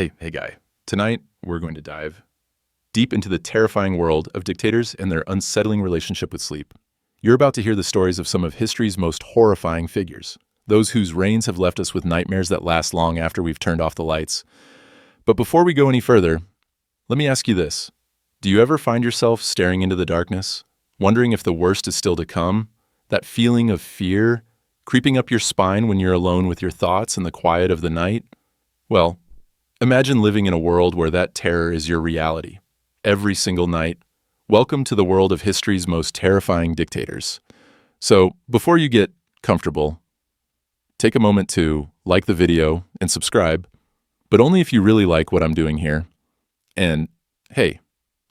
Hey, guy. Tonight, we're going to dive deep into the terrifying world of dictators and their unsettling relationship with sleep. You're about to hear the stories of some of history's most horrifying figures, those whose reigns have left us with nightmares that last long after we've turned off the lights. But before we go any further, let me ask you this. Do you ever find yourself staring into the darkness, wondering if the worst is still to come? That feeling of fear creeping up your spine when you're alone with your thoughts in the quiet of the night? Well, imagine living in a world where that terror is your reality. Every single night. Welcome to the world of history's most terrifying dictators. So, before you get comfortable, take a moment to like the video and subscribe, but only if you really like what I'm doing here. And hey,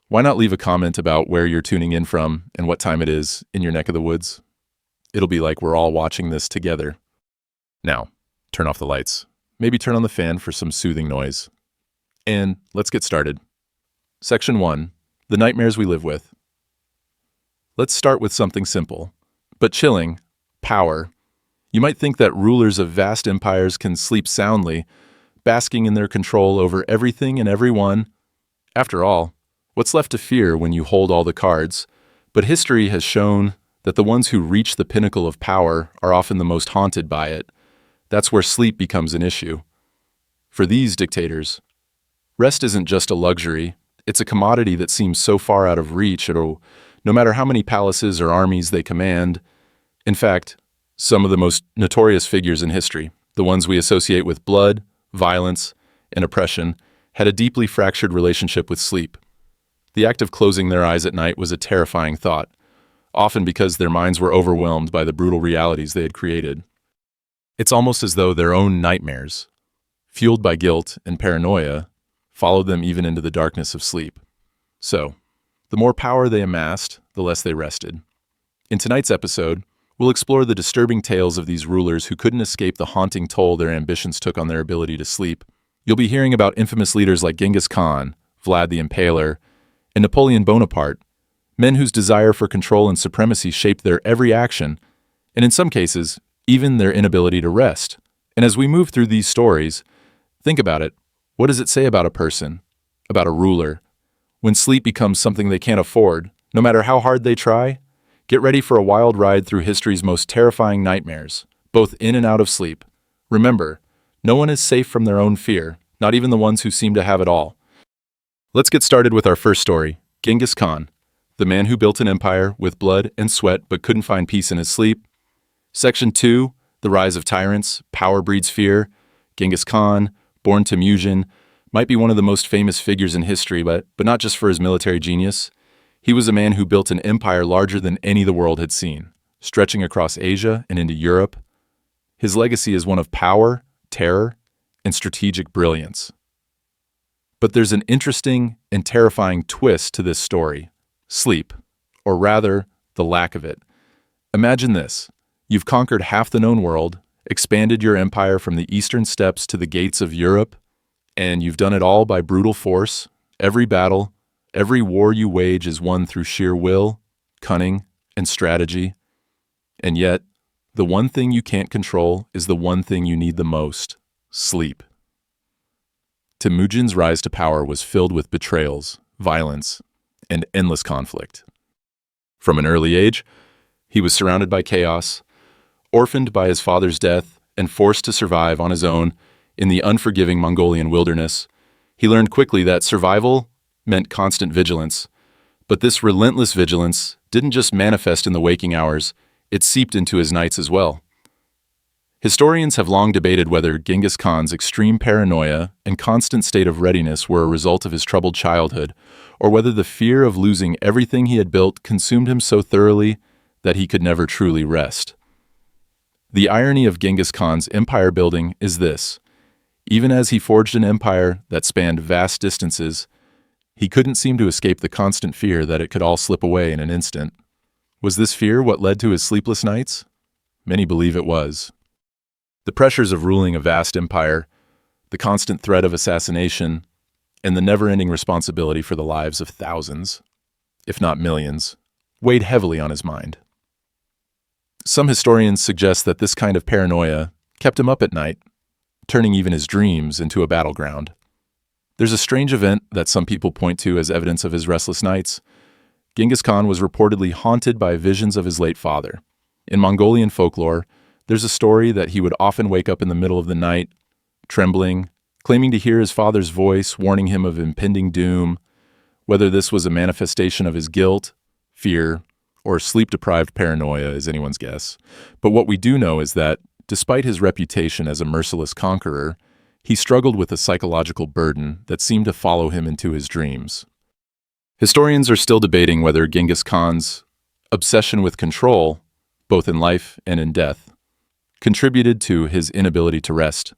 why not leave a comment about where you're tuning in from and what time it is in your neck of the woods? It'll be like we're all watching this together. Now, turn off the lights. Maybe turn on the fan for some soothing noise. And let's get started. Section 1. The nightmares we live with. Let's start with something simple, but chilling: power. You might think that rulers of vast empires can sleep soundly, basking in their control over everything and everyone. After all, what's left to fear when you hold all the cards? But history has shown that the ones who reach the pinnacle of power are often the most haunted by it. That's where sleep becomes an issue. For these dictators, rest isn't just a luxury, it's a commodity that seems so far out of reach, no matter how many palaces or armies they command. In fact, some of the most notorious figures in history, the ones we associate with blood, violence, and oppression, had a deeply fractured relationship with sleep. The act of closing their eyes at night was a terrifying thought, often because their minds were overwhelmed by the brutal realities they had created. It's almost as though their own nightmares, fueled by guilt and paranoia, followed them even into the darkness of sleep. So, the more power they amassed, the less they rested. In tonight's episode, we'll explore the disturbing tales of these rulers who couldn't escape the haunting toll their ambitions took on their ability to sleep. You'll be hearing about infamous leaders like Genghis Khan, Vlad the Impaler, and Napoleon Bonaparte, men whose desire for control and supremacy shaped their every action, and in some cases, even their inability to rest. And as we move through these stories, think about it. What does it say about a person, about a ruler? When sleep becomes something they can't afford, no matter how hard they try, get ready for a wild ride through history's most terrifying nightmares, both in and out of sleep. Remember, no one is safe from their own fear, not even the ones who seem to have it all. Let's get started with our first story, Genghis Khan, the man who built an empire with blood and sweat but couldn't find peace in his sleep. Section 2, the rise of tyrants, power breeds fear. Genghis Khan, born Temujin, might be one of the most famous figures in history, but not just for his military genius. He was a man who built an empire larger than any the world had seen, stretching across Asia and into Europe. His legacy is one of power, terror, and strategic brilliance. But there's an interesting and terrifying twist to this story: sleep, or rather, the lack of it. Imagine this. You've conquered half the known world, expanded your empire from the eastern steppes to the gates of Europe, and you've done it all by brutal force. Every battle, every war you wage is won through sheer will, cunning, and strategy. And yet, the one thing you can't control is the one thing you need the most: sleep. Temujin's rise to power was filled with betrayals, violence, and endless conflict. From an early age, he was surrounded by chaos, orphaned by his father's death, and forced to survive on his own in the unforgiving Mongolian wilderness. He learned quickly that survival meant constant vigilance. But this relentless vigilance didn't just manifest in the waking hours, it seeped into his nights as well. Historians have long debated whether Genghis Khan's extreme paranoia and constant state of readiness were a result of his troubled childhood, or whether the fear of losing everything he had built consumed him so thoroughly that he could never truly rest. The irony of Genghis Khan's empire building is this: even as he forged an empire that spanned vast distances, he couldn't seem to escape the constant fear that it could all slip away in an instant. Was this fear what led to his sleepless nights? Many believe it was. The pressures of ruling a vast empire, the constant threat of assassination, and the never-ending responsibility for the lives of thousands, if not millions, weighed heavily on his mind. Some historians suggest that this kind of paranoia kept him up at night, turning even his dreams into a battleground. There's a strange event that some people point to as evidence of his restless nights. Genghis Khan was reportedly haunted by visions of his late father. In Mongolian folklore, there's a story that he would often wake up in the middle of the night, trembling, claiming to hear his father's voice warning him of impending doom. Whether this was a manifestation of his guilt, fear, or sleep-deprived paranoia is anyone's guess. But what we do know is that, despite his reputation as a merciless conqueror, he struggled with a psychological burden that seemed to follow him into his dreams. Historians are still debating whether Genghis Khan's obsession with control, both in life and in death, contributed to his inability to rest.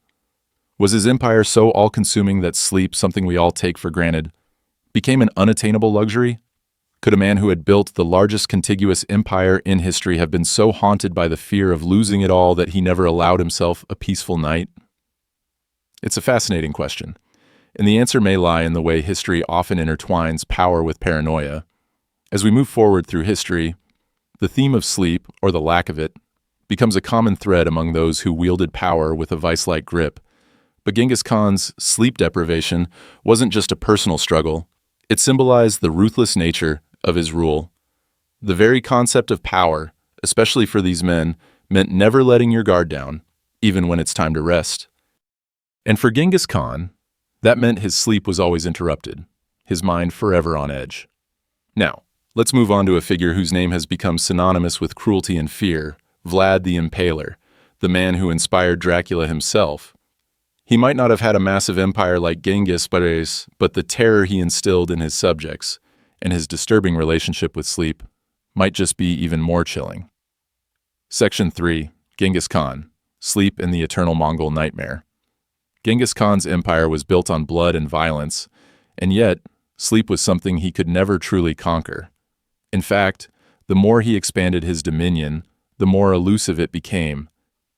Was his empire so all-consuming that sleep, something we all take for granted, became an unattainable luxury? Could a man who had built the largest contiguous empire in history have been so haunted by the fear of losing it all that he never allowed himself a peaceful night? It's a fascinating question, and the answer may lie in the way history often intertwines power with paranoia. As we move forward through history, the theme of sleep, or the lack of it, becomes a common thread among those who wielded power with a vice-like grip. But Genghis Khan's sleep deprivation wasn't just a personal struggle. It symbolized the ruthless nature of his rule. The very concept of power, especially for these men, meant never letting your guard down, even when it's time to rest. And for Genghis Khan, that meant his sleep was always interrupted, his mind forever on edge. Now, let's move on to a figure whose name has become synonymous with cruelty and fear, Vlad the Impaler, the man who inspired Dracula himself. He might not have had a massive empire like Genghis, but the terror he instilled in his subjects and his disturbing relationship with sleep might just be even more chilling. Section 3. Genghis Khan, Sleep and the Eternal Mongol Nightmare. Genghis Khan's empire was built on blood and violence, and yet sleep was something he could never truly conquer. In fact, the more he expanded his dominion, the more elusive it became.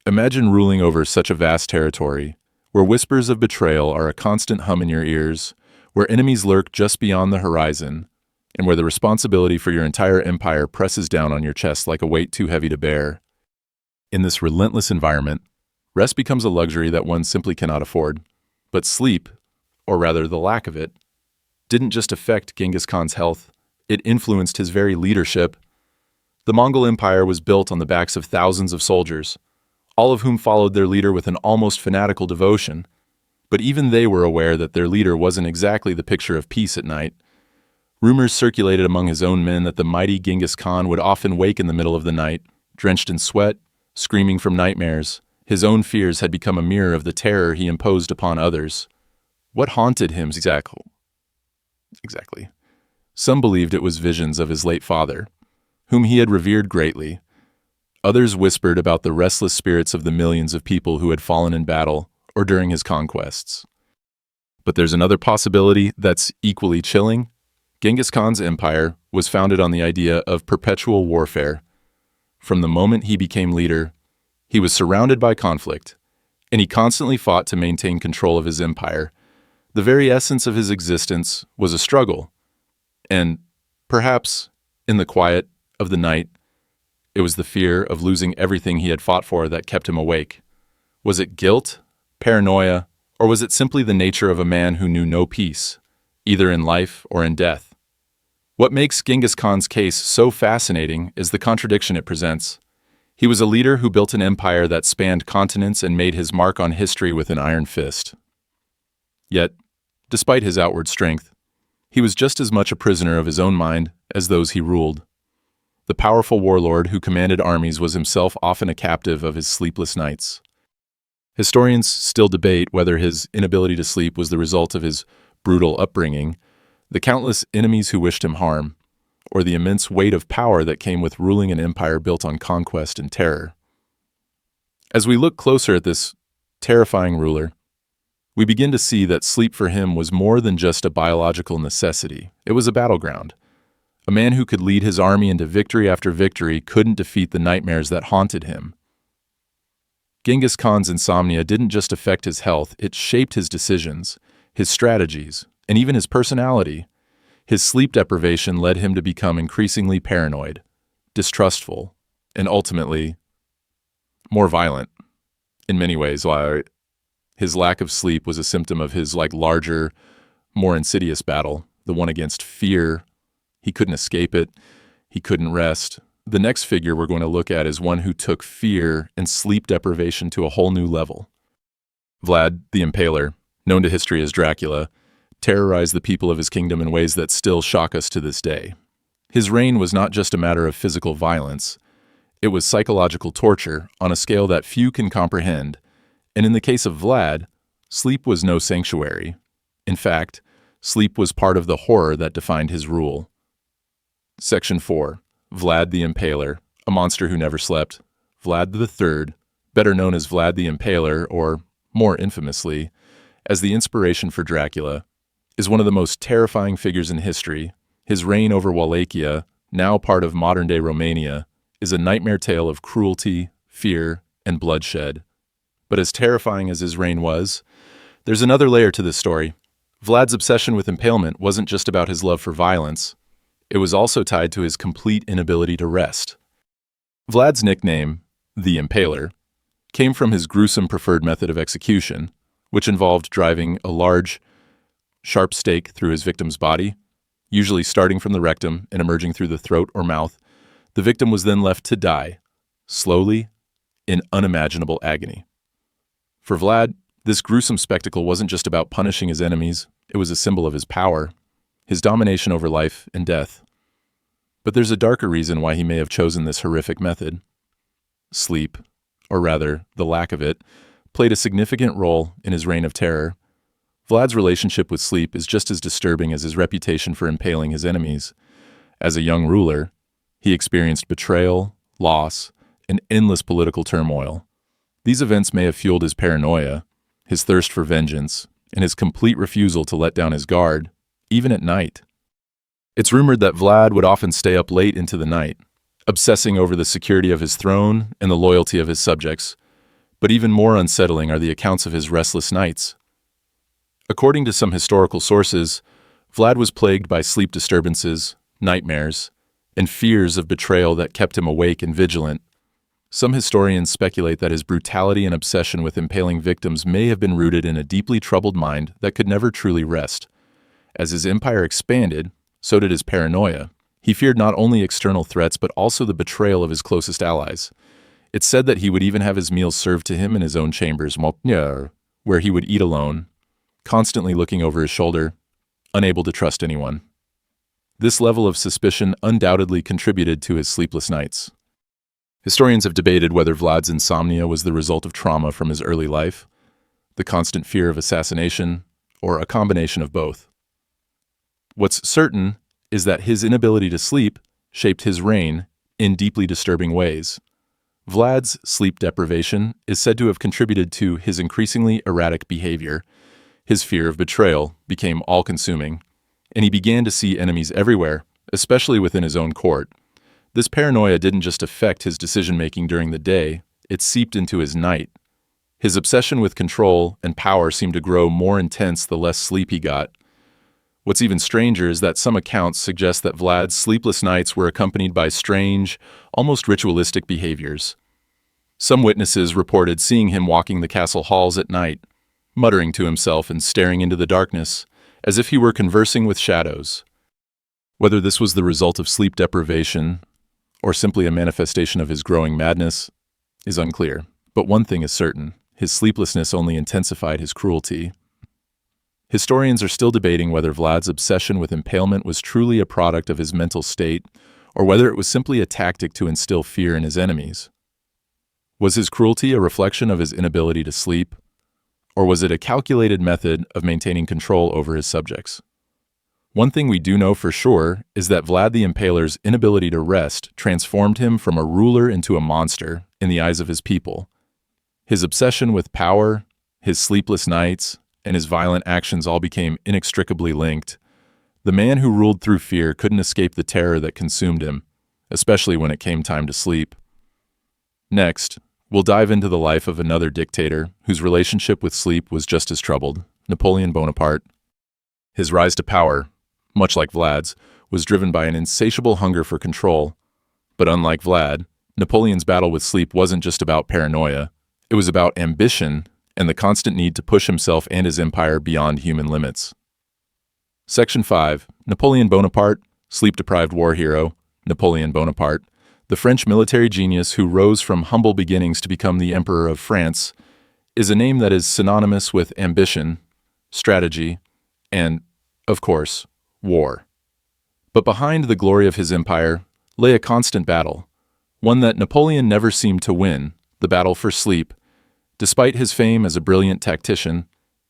Imagine ruling over such a vast territory, where whispers of betrayal are a constant hum in your ears, where enemies lurk just beyond the horizon, and where the responsibility for your entire empire presses down on your chest like a weight too heavy to bear. In this relentless environment, rest becomes a luxury that one simply cannot afford. But sleep, or rather the lack of it, didn't just affect Genghis Khan's health, it influenced his very leadership. The Mongol Empire was built on the backs of thousands of soldiers, all of whom followed their leader with an almost fanatical devotion. But even they were aware that their leader wasn't exactly the picture of peace at night. Rumors circulated among his own men that the mighty Genghis Khan would often wake in the middle of the night, drenched in sweat, screaming from nightmares. His own fears had become a mirror of the terror he imposed upon others. What haunted him exactly? Some believed it was visions of his late father, whom he had revered greatly. Others whispered about the restless spirits of the millions of people who had fallen in battle or during his conquests. But there's another possibility that's equally chilling. Genghis Khan's empire was founded on the idea of perpetual warfare. From the moment he became leader, he was surrounded by conflict, and he constantly fought to maintain control of his empire. The very essence of his existence was a struggle, and perhaps, in the quiet of the night, it was the fear of losing everything he had fought for that kept him awake. Was it guilt, paranoia, or was it simply the nature of a man who knew no peace, either in life or in death? What makes Genghis Khan's case so fascinating is the contradiction it presents. He was a leader who built an empire that spanned continents and made his mark on history with an iron fist. Yet, despite his outward strength, he was just as much a prisoner of his own mind as those he ruled. The powerful warlord who commanded armies was himself often a captive of his sleepless nights. Historians still debate whether his inability to sleep was the result of his brutal upbringing, the countless enemies who wished him harm, or the immense weight of power that came with ruling an empire built on conquest and terror. As we look closer at this terrifying ruler, we begin to see that sleep for him was more than just a biological necessity. It was a battleground. A man who could lead his army into victory after victory couldn't defeat the nightmares that haunted him. Genghis Khan's insomnia didn't just affect his health, it shaped his decisions, his strategies, and even his personality. His sleep deprivation led him to become increasingly paranoid, distrustful, and ultimately more violent. In many ways, his lack of sleep was a symptom of his larger, more insidious battle, the one against fear. He couldn't escape it. He couldn't rest. The next figure we're going to look at is one who took fear and sleep deprivation to a whole new level. Vlad the Impaler, known to history as Dracula, terrorized the people of his kingdom in ways that still shock us to this day. His reign was not just a matter of physical violence. It was psychological torture on a scale that few can comprehend. And in the case of Vlad, sleep was no sanctuary. In fact, sleep was part of the horror that defined his rule. Section 4. Vlad the Impaler, a monster who never slept. Vlad III, better known as Vlad the Impaler, or, more infamously, as the inspiration for Dracula, is one of the most terrifying figures in history. His reign over Wallachia, now part of modern-day Romania, is a nightmare tale of cruelty, fear, and bloodshed. But as terrifying as his reign was, there's another layer to this story. Vlad's obsession with impalement wasn't just about his love for violence. It was also tied to his complete inability to rest. Vlad's nickname, the Impaler, came from his gruesome preferred method of execution, which involved driving a large, sharp stake through his victim's body, usually starting from the rectum and emerging through the throat or mouth. The victim was then left to die, slowly, in unimaginable agony. For Vlad, this gruesome spectacle wasn't just about punishing his enemies, it was a symbol of his power, his domination over life and death. But there's a darker reason why he may have chosen this horrific method. Sleep, or rather, the lack of it, played a significant role in his reign of terror. Vlad's relationship with sleep is just as disturbing as his reputation for impaling his enemies. As a young ruler, he experienced betrayal, loss, and endless political turmoil. These events may have fueled his paranoia, his thirst for vengeance, and his complete refusal to let down his guard, even at night. It's rumored that Vlad would often stay up late into the night, obsessing over the security of his throne and the loyalty of his subjects. But even more unsettling are the accounts of his restless nights. According to some historical sources, Vlad was plagued by sleep disturbances, nightmares, and fears of betrayal that kept him awake and vigilant. Some historians speculate that his brutality and obsession with impaling victims may have been rooted in a deeply troubled mind that could never truly rest. As his empire expanded, so did his paranoia. He feared not only external threats but also the betrayal of his closest allies. It's said that he would even have his meals served to him in his own chambers, where he would eat alone, constantly looking over his shoulder, unable to trust anyone. This level of suspicion undoubtedly contributed to his sleepless nights. Historians have debated whether Vlad's insomnia was the result of trauma from his early life, the constant fear of assassination, or a combination of both. What's certain is that his inability to sleep shaped his reign in deeply disturbing ways. Vlad's sleep deprivation is said to have contributed to his increasingly erratic behavior. His fear of betrayal became all-consuming, and he began to see enemies everywhere, especially within his own court. This paranoia didn't just affect his decision-making during the day, it seeped into his night. His obsession with control and power seemed to grow more intense the less sleep he got. What's even stranger is that some accounts suggest that Vlad's sleepless nights were accompanied by strange, almost ritualistic behaviors. Some witnesses reported seeing him walking the castle halls at night, muttering to himself and staring into the darkness, as if he were conversing with shadows. Whether this was the result of sleep deprivation, or simply a manifestation of his growing madness, is unclear. But one thing is certain, his sleeplessness only intensified his cruelty. Historians are still debating whether Vlad's obsession with impalement was truly a product of his mental state, or whether it was simply a tactic to instill fear in his enemies. Was his cruelty a reflection of his inability to sleep, or was it a calculated method of maintaining control over his subjects? One thing we do know for sure is that Vlad the Impaler's inability to rest transformed him from a ruler into a monster in the eyes of his people. His obsession with power, his sleepless nights, and his violent actions all became inextricably linked. The man who ruled through fear couldn't escape the terror that consumed him, especially when it came time to sleep. Next, we'll dive into the life of another dictator whose relationship with sleep was just as troubled, Napoleon Bonaparte. His rise to power, much like Vlad's, was driven by an insatiable hunger for control. But unlike Vlad, Napoleon's battle with sleep wasn't just about paranoia. It was about ambition and the constant need to push himself and his empire beyond human limits. Section 5. Napoleon Bonaparte, sleep-deprived war hero, Napoleon Bonaparte, the French military genius who rose from humble beginnings to become the Emperor of France, is a name that is synonymous with ambition, strategy, and, of course, war. But behind the glory of his empire lay a constant battle, one that Napoleon never seemed to win, the battle for sleep. Despite his fame as a brilliant tactician,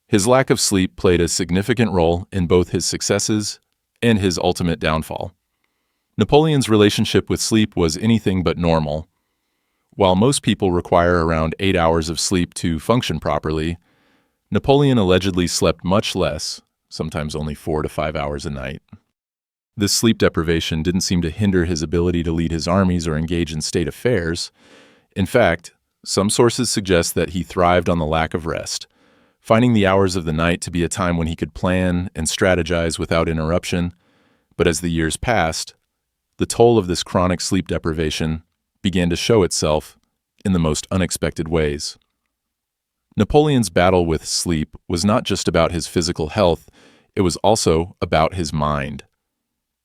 his lack of sleep played a significant role in both his successes and his ultimate downfall. Napoleon's relationship with sleep was anything but normal. While most people require around 8 hours of sleep to function properly, Napoleon allegedly slept much less, sometimes only 4 to 5 hours a night. This sleep deprivation didn't seem to hinder his ability to lead his armies or engage in state affairs. In fact, some sources suggest that he thrived on the lack of rest, finding the hours of the night to be a time when he could plan and strategize without interruption. But as the years passed, the toll of this chronic sleep deprivation began to show itself in the most unexpected ways. Napoleon's battle with sleep was not just about his physical health, it was also about his mind.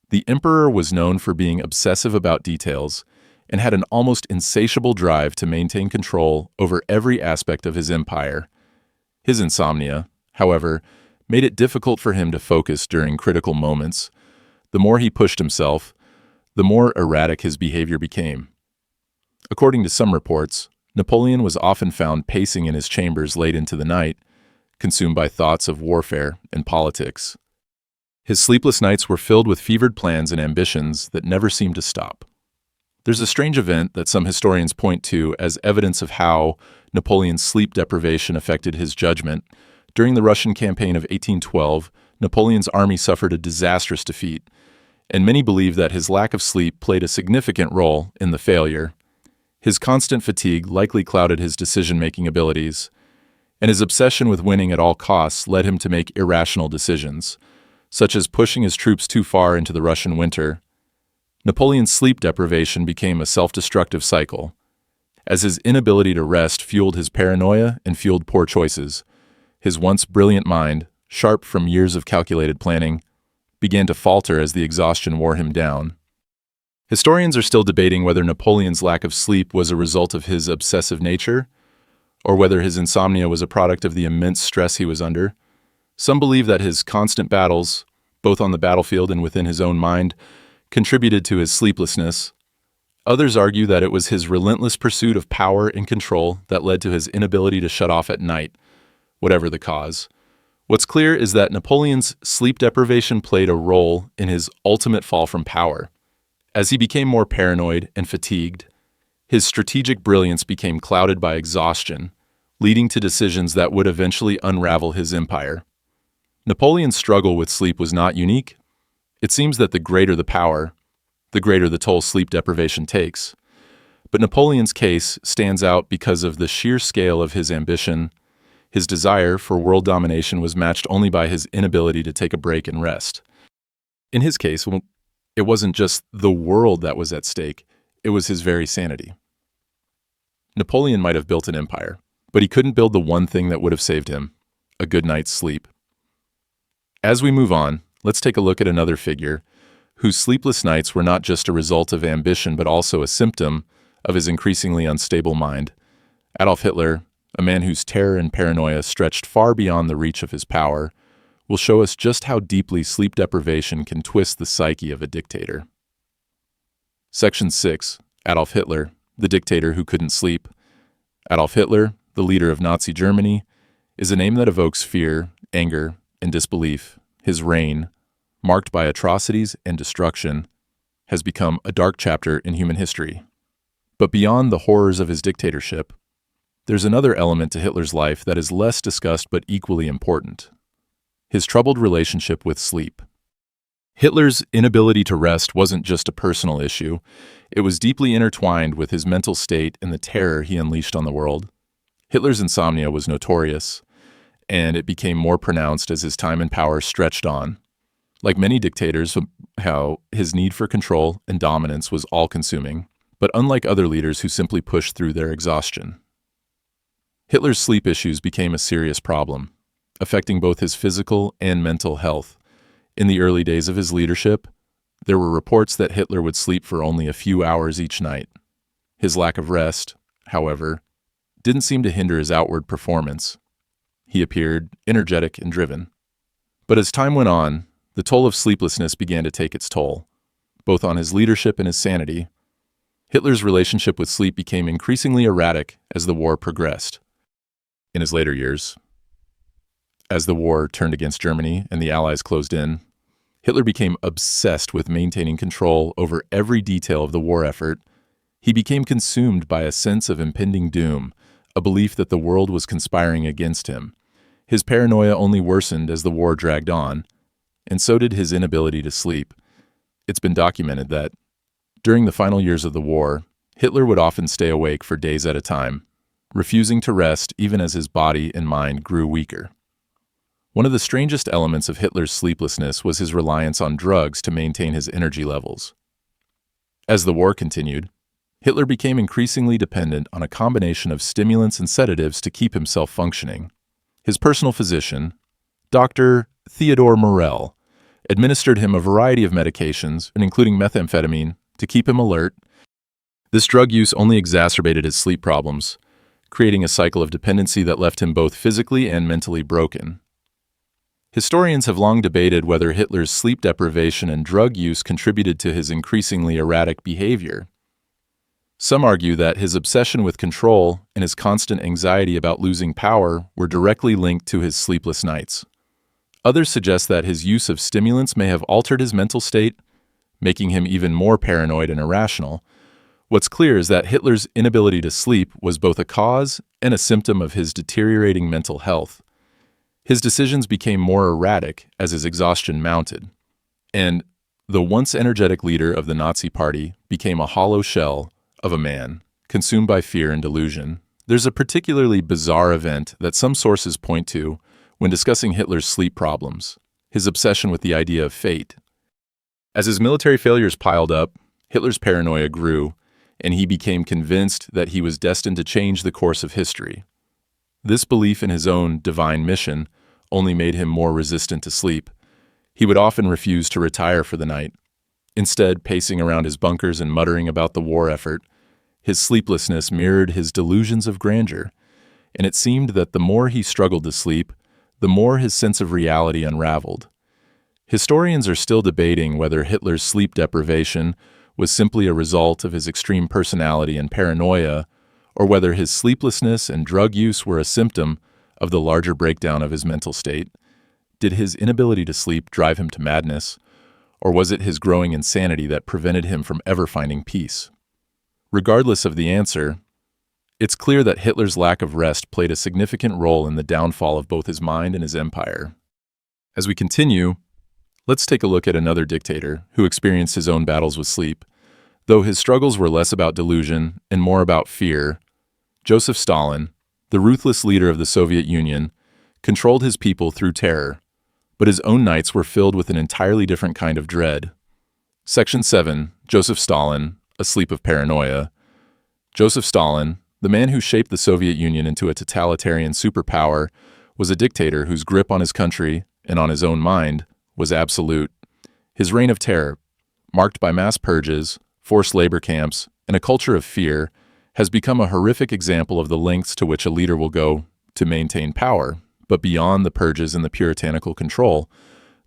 The emperor was known for being obsessive about details and had an almost insatiable drive to maintain control over every aspect of his empire. His insomnia, however, made it difficult for him to focus during critical moments. The more he pushed himself, the more erratic his behavior became. According to some reports, Napoleon was often found pacing in his chambers late into the night, consumed by thoughts of warfare and politics. His sleepless nights were filled with fevered plans and ambitions that never seemed to stop. There's a strange event that some historians point to as evidence of how Napoleon's sleep deprivation affected his judgment. During the Russian campaign of 1812, Napoleon's army suffered a disastrous defeat, and many believe that his lack of sleep played a significant role in the failure. His constant fatigue likely clouded his decision-making abilities, and his obsession with winning at all costs led him to make irrational decisions, such as pushing his troops too far into the Russian winter. Napoleon's sleep deprivation became a self-destructive cycle, as his inability to rest fueled his paranoia and fueled poor choices. His once brilliant mind, sharp from years of calculated planning, began to falter as the exhaustion wore him down. Historians are still debating whether Napoleon's lack of sleep was a result of his obsessive nature, or whether his insomnia was a product of the immense stress he was under. Some believe that his constant battles, both on the battlefield and within his own mind, contributed to his sleeplessness. Others argue that it was his relentless pursuit of power and control that led to his inability to shut off at night, whatever the cause. What's clear is that Napoleon's sleep deprivation played a role in his ultimate fall from power. As he became more paranoid and fatigued, his strategic brilliance became clouded by exhaustion, leading to decisions that would eventually unravel his empire. Napoleon's struggle with sleep was not unique. It seems that the greater the power, the greater the toll sleep deprivation takes. But Napoleon's case stands out because of the sheer scale of his ambition. His desire for world domination was matched only by his inability to take a break and rest. In his case, it wasn't just the world that was at stake, it was his very sanity. Napoleon might have built an empire, but he couldn't build the one thing that would have saved him: a good night's sleep. As we move on, let's take a look at another figure whose sleepless nights were not just a result of ambition but also a symptom of his increasingly unstable mind. Adolf Hitler, a man whose terror and paranoia stretched far beyond the reach of his power, will show us just how deeply sleep deprivation can twist the psyche of a dictator. Section 6. Adolf Hitler, the dictator who couldn't sleep. Adolf Hitler, the leader of Nazi Germany, is a name that evokes fear, anger, and disbelief. His reign, marked by atrocities and destruction, has become a dark chapter in human history. But beyond the horrors of his dictatorship, there's another element to Hitler's life that is less discussed but equally important: his troubled relationship with sleep. Hitler's inability to rest wasn't just a personal issue, it was deeply intertwined with his mental state and the terror he unleashed on the world. Hitler's insomnia was notorious, and it became more pronounced as his time in power stretched on. Like many dictators, how his need for control and dominance was all-consuming, but unlike other leaders who simply pushed through their exhaustion. Hitler's sleep issues became a serious problem, affecting both his physical and mental health. In the early days of his leadership, there were reports that Hitler would sleep for only a few hours each night. His lack of rest, however, didn't seem to hinder his outward performance. He appeared energetic and driven. But as time went on, the toll of sleeplessness began to take its toll, both on his leadership and his sanity. Hitler's relationship with sleep became increasingly erratic as the war progressed. In his later years, as the war turned against Germany and the Allies closed in, Hitler became obsessed with maintaining control over every detail of the war effort. He became consumed by a sense of impending doom, a belief that the world was conspiring against him. His paranoia only worsened as the war dragged on, and so did his inability to sleep. It's been documented that, during the final years of the war, Hitler would often stay awake for days at a time, refusing to rest even as his body and mind grew weaker. One of the strangest elements of Hitler's sleeplessness was his reliance on drugs to maintain his energy levels. As the war continued, Hitler became increasingly dependent on a combination of stimulants and sedatives to keep himself functioning. His personal physician, Dr. Theodor Morell, administered him a variety of medications, including methamphetamine, to keep him alert. This drug use only exacerbated his sleep problems, creating a cycle of dependency that left him both physically and mentally broken. Historians have long debated whether Hitler's sleep deprivation and drug use contributed to his increasingly erratic behavior. Some argue that his obsession with control and his constant anxiety about losing power were directly linked to his sleepless nights. Others suggest that his use of stimulants may have altered his mental state, making him even more paranoid and irrational. What's clear is that Hitler's inability to sleep was both a cause and a symptom of his deteriorating mental health. His decisions became more erratic as his exhaustion mounted, and the once energetic leader of the Nazi Party became a hollow shell of a man, consumed by fear and delusion. There's a particularly bizarre event that some sources point to when discussing Hitler's sleep problems: his obsession with the idea of fate. As his military failures piled up, Hitler's paranoia grew, and he became convinced that he was destined to change the course of history. This belief in his own divine mission only made him more resistant to sleep. He would often refuse to retire for the night, instead pacing around his bunkers and muttering about the war effort. His sleeplessness mirrored his delusions of grandeur, and it seemed that the more he struggled to sleep, the more his sense of reality unraveled. Historians are still debating whether Hitler's sleep deprivation was simply a result of his extreme personality and paranoia, or whether his sleeplessness and drug use were a symptom of the larger breakdown of his mental state. Did his inability to sleep drive him to madness, or was it his growing insanity that prevented him from ever finding peace? Regardless of the answer, it's clear that Hitler's lack of rest played a significant role in the downfall of both his mind and his empire. As we continue, let's take a look at another dictator who experienced his own battles with sleep. Though his struggles were less about delusion and more about fear, Joseph Stalin, the ruthless leader of the Soviet Union, controlled his people through terror, but his own nights were filled with an entirely different kind of dread. Section 7, Joseph Stalin, A Sleep of Paranoia. Joseph Stalin, the man who shaped the Soviet Union into a totalitarian superpower, was a dictator whose grip on his country and on his own mind was absolute. His reign of terror, marked by mass purges, forced labor camps, and a culture of fear, has become a horrific example of the lengths to which a leader will go to maintain power. But beyond the purges and the puritanical control,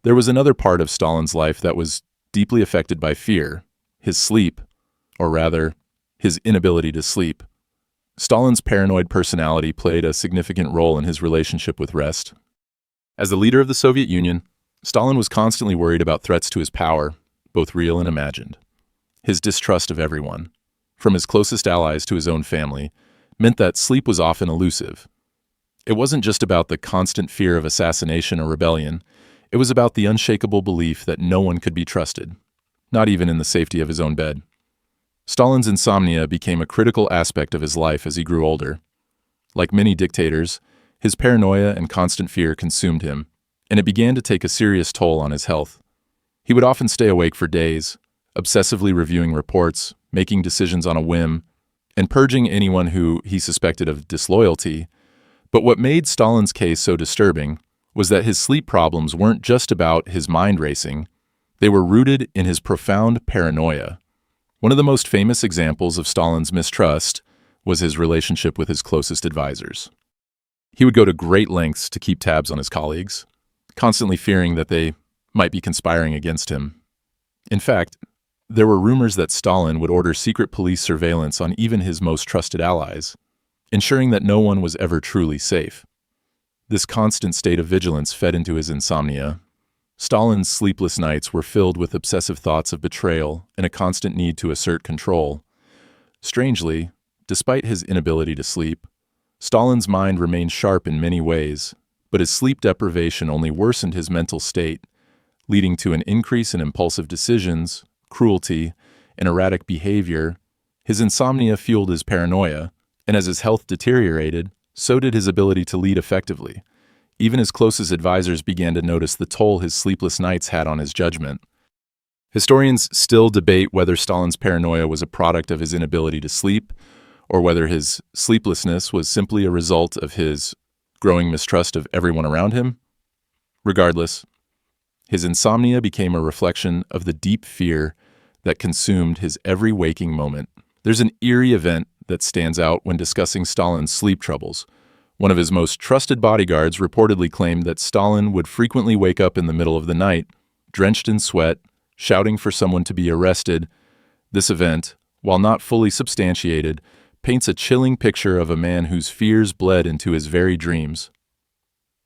there was another part of Stalin's life that was deeply affected by fear: his sleep, or rather, his inability to sleep. Stalin's paranoid personality played a significant role in his relationship with rest. As the leader of the Soviet Union, Stalin was constantly worried about threats to his power, both real and imagined. His distrust of everyone, from his closest allies to his own family, meant that sleep was often elusive. It wasn't just about the constant fear of assassination or rebellion. It was about the unshakable belief that no one could be trusted, not even in the safety of his own bed. Stalin's insomnia became a critical aspect of his life as he grew older. Like many dictators, his paranoia and constant fear consumed him, and it began to take a serious toll on his health. He would often stay awake for days, obsessively reviewing reports, making decisions on a whim, and purging anyone who he suspected of disloyalty. But what made Stalin's case so disturbing was that his sleep problems weren't just about his mind racing, they were rooted in his profound paranoia. One of the most famous examples of Stalin's mistrust was his relationship with his closest advisors. He would go to great lengths to keep tabs on his colleagues, constantly fearing that they might be conspiring against him. In fact, there were rumors that Stalin would order secret police surveillance on even his most trusted allies, ensuring that no one was ever truly safe. This constant state of vigilance fed into his insomnia. Stalin's sleepless nights were filled with obsessive thoughts of betrayal and a constant need to assert control. Strangely, despite his inability to sleep, Stalin's mind remained sharp in many ways, but his sleep deprivation only worsened his mental state, leading to an increase in impulsive decisions, cruelty, and erratic behavior. His insomnia fueled his paranoia, and as his health deteriorated, so did his ability to lead effectively. Even his closest advisors began to notice the toll his sleepless nights had on his judgment. Historians still debate whether Stalin's paranoia was a product of his inability to sleep, or whether his sleeplessness was simply a result of his growing mistrust of everyone around him. Regardless, his insomnia became a reflection of the deep fear that consumed his every waking moment. There's an eerie event that stands out when discussing Stalin's sleep troubles. One of his most trusted bodyguards reportedly claimed that Stalin would frequently wake up in the middle of the night, drenched in sweat, shouting for someone to be arrested. This event, while not fully substantiated, paints a chilling picture of a man whose fears bled into his very dreams.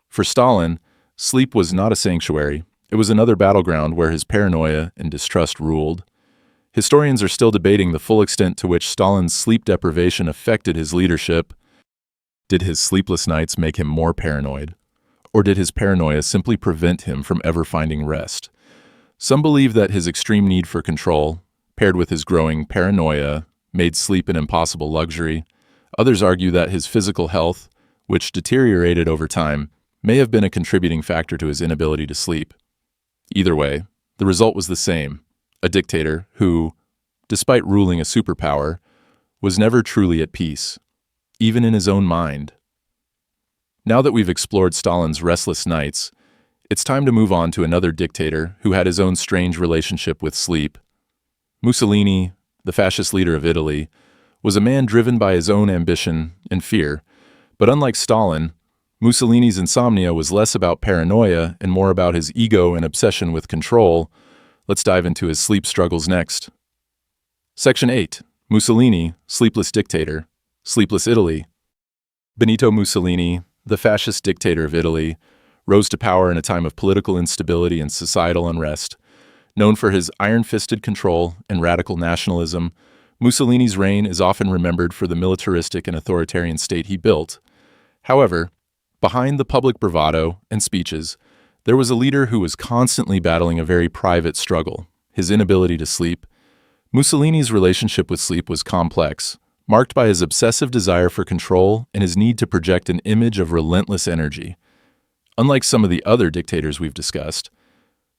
For Stalin, sleep was not a sanctuary. It was another battleground where his paranoia and distrust ruled. Historians are still debating the full extent to which Stalin's sleep deprivation affected his leadership. Did his sleepless nights make him more paranoid? Or did his paranoia simply prevent him from ever finding rest? Some believe that his extreme need for control, paired with his growing paranoia, made sleep an impossible luxury. Others argue that his physical health, which deteriorated over time, may have been a contributing factor to his inability to sleep. Either way, the result was the same: a dictator who, despite ruling a superpower, was never truly at peace, even in his own mind. Now that we've explored Stalin's restless nights, it's time to move on to another dictator who had his own strange relationship with sleep. Mussolini, the fascist leader of Italy, was a man driven by his own ambition and fear, but unlike Stalin, Mussolini's insomnia was less about paranoia and more about his ego and obsession with control. Let's dive into his sleep struggles next. Section 8. Mussolini, Sleepless Dictator. Sleepless Italy. Benito Mussolini, the fascist dictator of Italy, rose to power in a time of political instability and societal unrest. Known for his iron-fisted control and radical nationalism, Mussolini's reign is often remembered for the militaristic and authoritarian state he built. However, behind the public bravado and speeches, there was a leader who was constantly battling a very private struggle: his inability to sleep. Mussolini's relationship with sleep was complex, marked by his obsessive desire for control and his need to project an image of relentless energy. Unlike some of the other dictators we've discussed,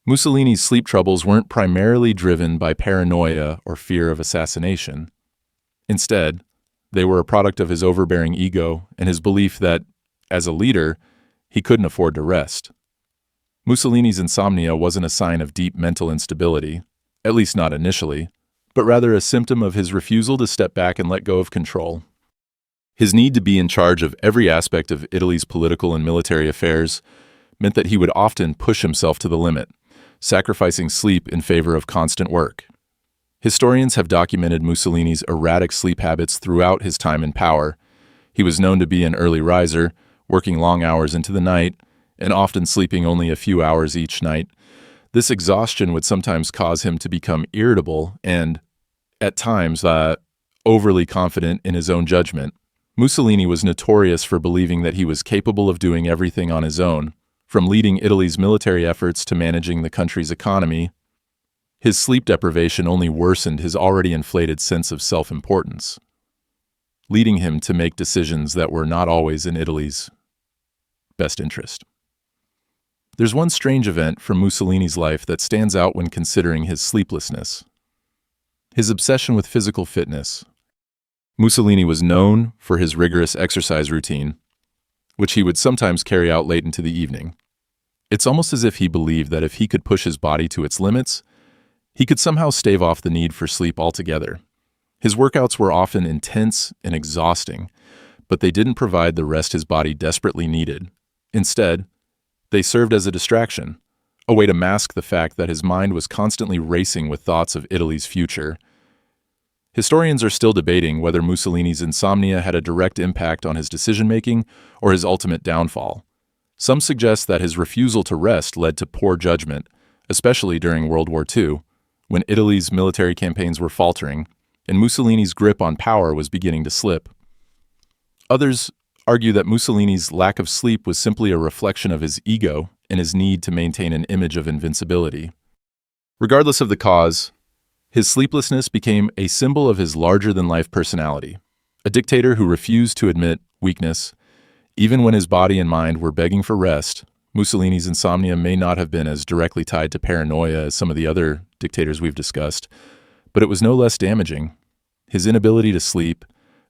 Mussolini's sleep troubles weren't primarily driven by paranoia or fear of assassination. Instead, they were a product of his overbearing ego and his belief that, as a leader, he couldn't afford to rest. Mussolini's insomnia wasn't a sign of deep mental instability, at least not initially, but rather a symptom of his refusal to step back and let go of control. His need to be in charge of every aspect of Italy's political and military affairs meant that he would often push himself to the limit, sacrificing sleep in favor of constant work. Historians have documented Mussolini's erratic sleep habits throughout his time in power. He was known to be an early riser, working long hours into the night, and often sleeping only a few hours each night. This exhaustion would sometimes cause him to become irritable and, at times, overly confident in his own judgment. Mussolini was notorious for believing that he was capable of doing everything on his own, from leading Italy's military efforts to managing the country's economy. His sleep deprivation only worsened his already inflated sense of self-importance, leading him to make decisions that were not always in Italy's best interest. There's one strange event from Mussolini's life that stands out when considering his sleeplessness: his obsession with physical fitness. Mussolini was known for his rigorous exercise routine, which he would sometimes carry out late into the evening. It's almost as if he believed that if he could push his body to its limits, he could somehow stave off the need for sleep altogether. His workouts were often intense and exhausting, but they didn't provide the rest his body desperately needed. Instead, they served as a distraction, a way to mask the fact that his mind was constantly racing with thoughts of Italy's future. Historians are still debating whether Mussolini's insomnia had a direct impact on his decision-making or his ultimate downfall. Some suggest that his refusal to rest led to poor judgment, especially during World War II, when Italy's military campaigns were faltering and Mussolini's grip on power was beginning to slip. Others argue that Mussolini's lack of sleep was simply a reflection of his ego and his need to maintain an image of invincibility. Regardless of the cause, his sleeplessness became a symbol of his larger-than-life personality, a dictator who refused to admit weakness. Even when his body and mind were begging for rest, Mussolini's insomnia may not have been as directly tied to paranoia as some of the other dictators we've discussed, but it was no less damaging. His inability to sleep,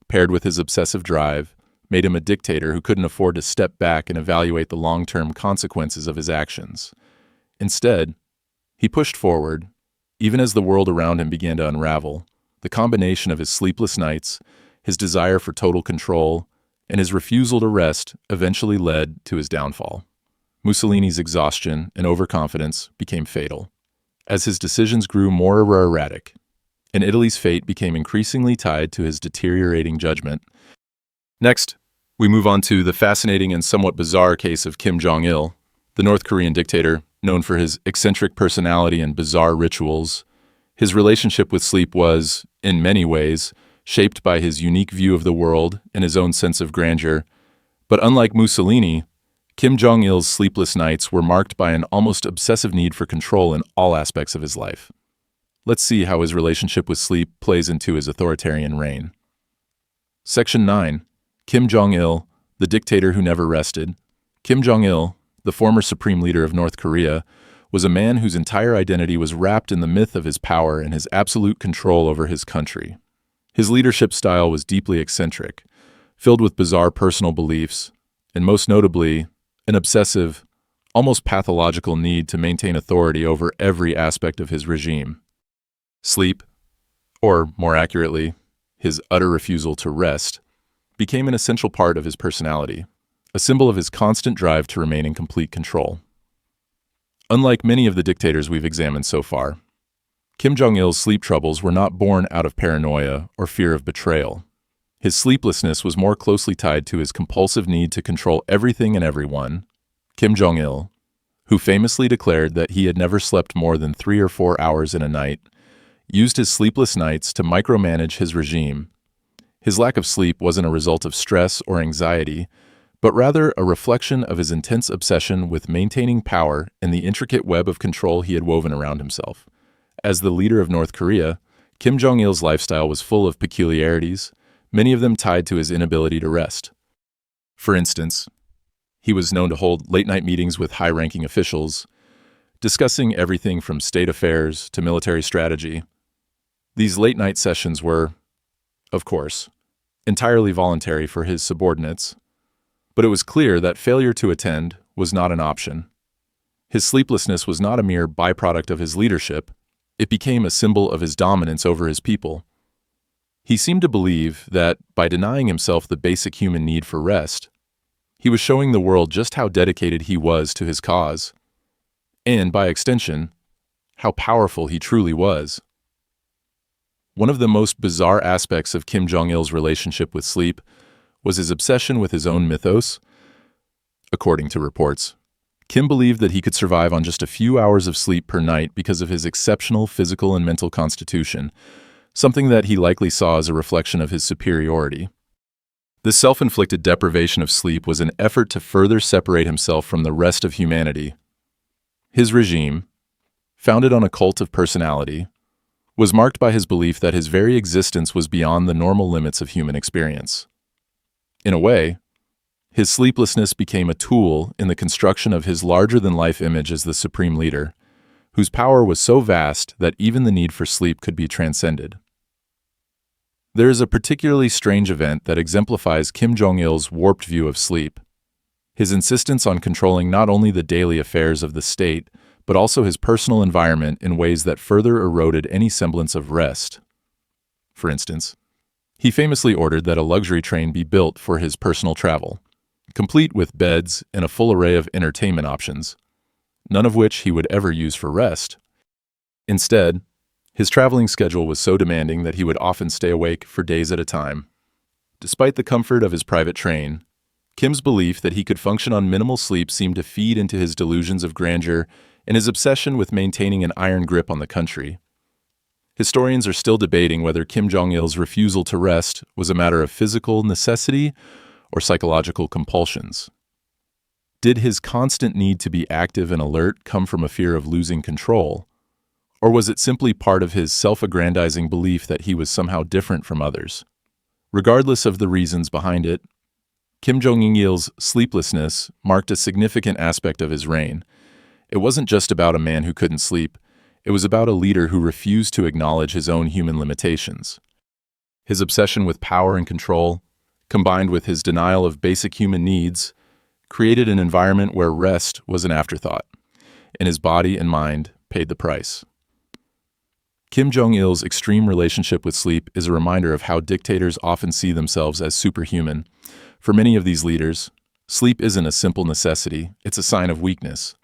paired with his obsessive drive, made him a dictator who couldn't afford to step back and evaluate the long-term consequences of his actions. Instead, he pushed forward. Even as the world around him began to unravel, the combination of his sleepless nights, his desire for total control, and his refusal to rest eventually led to his downfall. Mussolini's exhaustion and overconfidence became fatal, as his decisions grew more erratic, and Italy's fate became increasingly tied to his deteriorating judgment. Next, we move on to the fascinating and somewhat bizarre case of Kim Jong-il, the North Korean dictator known for his eccentric personality and bizarre rituals. His relationship with sleep was, in many ways, shaped by his unique view of the world and his own sense of grandeur. But unlike Mussolini, Kim Jong-il's sleepless nights were marked by an almost obsessive need for control in all aspects of his life. Let's see how his relationship with sleep plays into his authoritarian reign. Section 9. Kim Jong-il, the dictator who never rested. Kim Jong-il, the former supreme leader of North Korea, was a man whose entire identity was wrapped in the myth of his power and his absolute control over his country. His leadership style was deeply eccentric, filled with bizarre personal beliefs, and most notably, an obsessive, almost pathological need to maintain authority over every aspect of his regime. Sleep, or more accurately, his utter refusal to rest, became an essential part of his personality, a symbol of his constant drive to remain in complete control. Unlike many of the dictators we've examined so far, Kim Jong-il's sleep troubles were not born out of paranoia or fear of betrayal. His sleeplessness was more closely tied to his compulsive need to control everything and everyone. Kim Jong-il, who famously declared that he had never slept more than 3 or 4 hours in a night, used his sleepless nights to micromanage his regime. His lack of sleep wasn't a result of stress or anxiety, but rather a reflection of his intense obsession with maintaining power and the intricate web of control he had woven around himself. As the leader of North Korea, Kim Jong-il's lifestyle was full of peculiarities, many of them tied to his inability to rest. For instance, he was known to hold late-night meetings with high-ranking officials, discussing everything from state affairs to military strategy. These late-night sessions were, of course, entirely voluntary for his subordinates, but it was clear that failure to attend was not an option. His sleeplessness was not a mere byproduct of his leadership. It became a symbol of his dominance over his people. He seemed to believe that, by denying himself the basic human need for rest, he was showing the world just how dedicated he was to his cause, and, by extension, how powerful he truly was. One of the most bizarre aspects of Kim Jong-il's relationship with sleep was his obsession with his own mythos. According to reports, Kim believed that he could survive on just a few hours of sleep per night because of his exceptional physical and mental constitution, something that he likely saw as a reflection of his superiority. This self-inflicted deprivation of sleep was an effort to further separate himself from the rest of humanity. His regime, founded on a cult of personality, was marked by his belief that his very existence was beyond the normal limits of human experience. In a way, his sleeplessness became a tool in the construction of his larger-than-life image as the supreme leader, whose power was so vast that even the need for sleep could be transcended. There is a particularly strange event that exemplifies Kim Jong-il's warped view of sleep. His insistence on controlling not only the daily affairs of the state, but also his personal environment in ways that further eroded any semblance of rest. For instance, he famously ordered that a luxury train be built for his personal travel, complete with beds and a full array of entertainment options, none of which he would ever use for rest. Instead, his traveling schedule was so demanding that he would often stay awake for days at a time. Despite the comfort of his private train, Kim's belief that he could function on minimal sleep seemed to feed into his delusions of grandeur and his obsession with maintaining an iron grip on the country. Historians are still debating whether Kim Jong-il's refusal to rest was a matter of physical necessity or psychological compulsions. Did his constant need to be active and alert come from a fear of losing control, or was it simply part of his self-aggrandizing belief that he was somehow different from others? Regardless of the reasons behind it, Kim Jong-il's sleeplessness marked a significant aspect of his reign. It wasn't just about a man who couldn't sleep. It was about a leader who refused to acknowledge his own human limitations. His obsession with power and control, combined with his denial of basic human needs, created an environment where rest was an afterthought, and his body and mind paid the price. Kim Jong-il's extreme relationship with sleep is a reminder of how dictators often see themselves as superhuman. For many of these leaders, sleep isn't a simple necessity, it's a sign of weakness.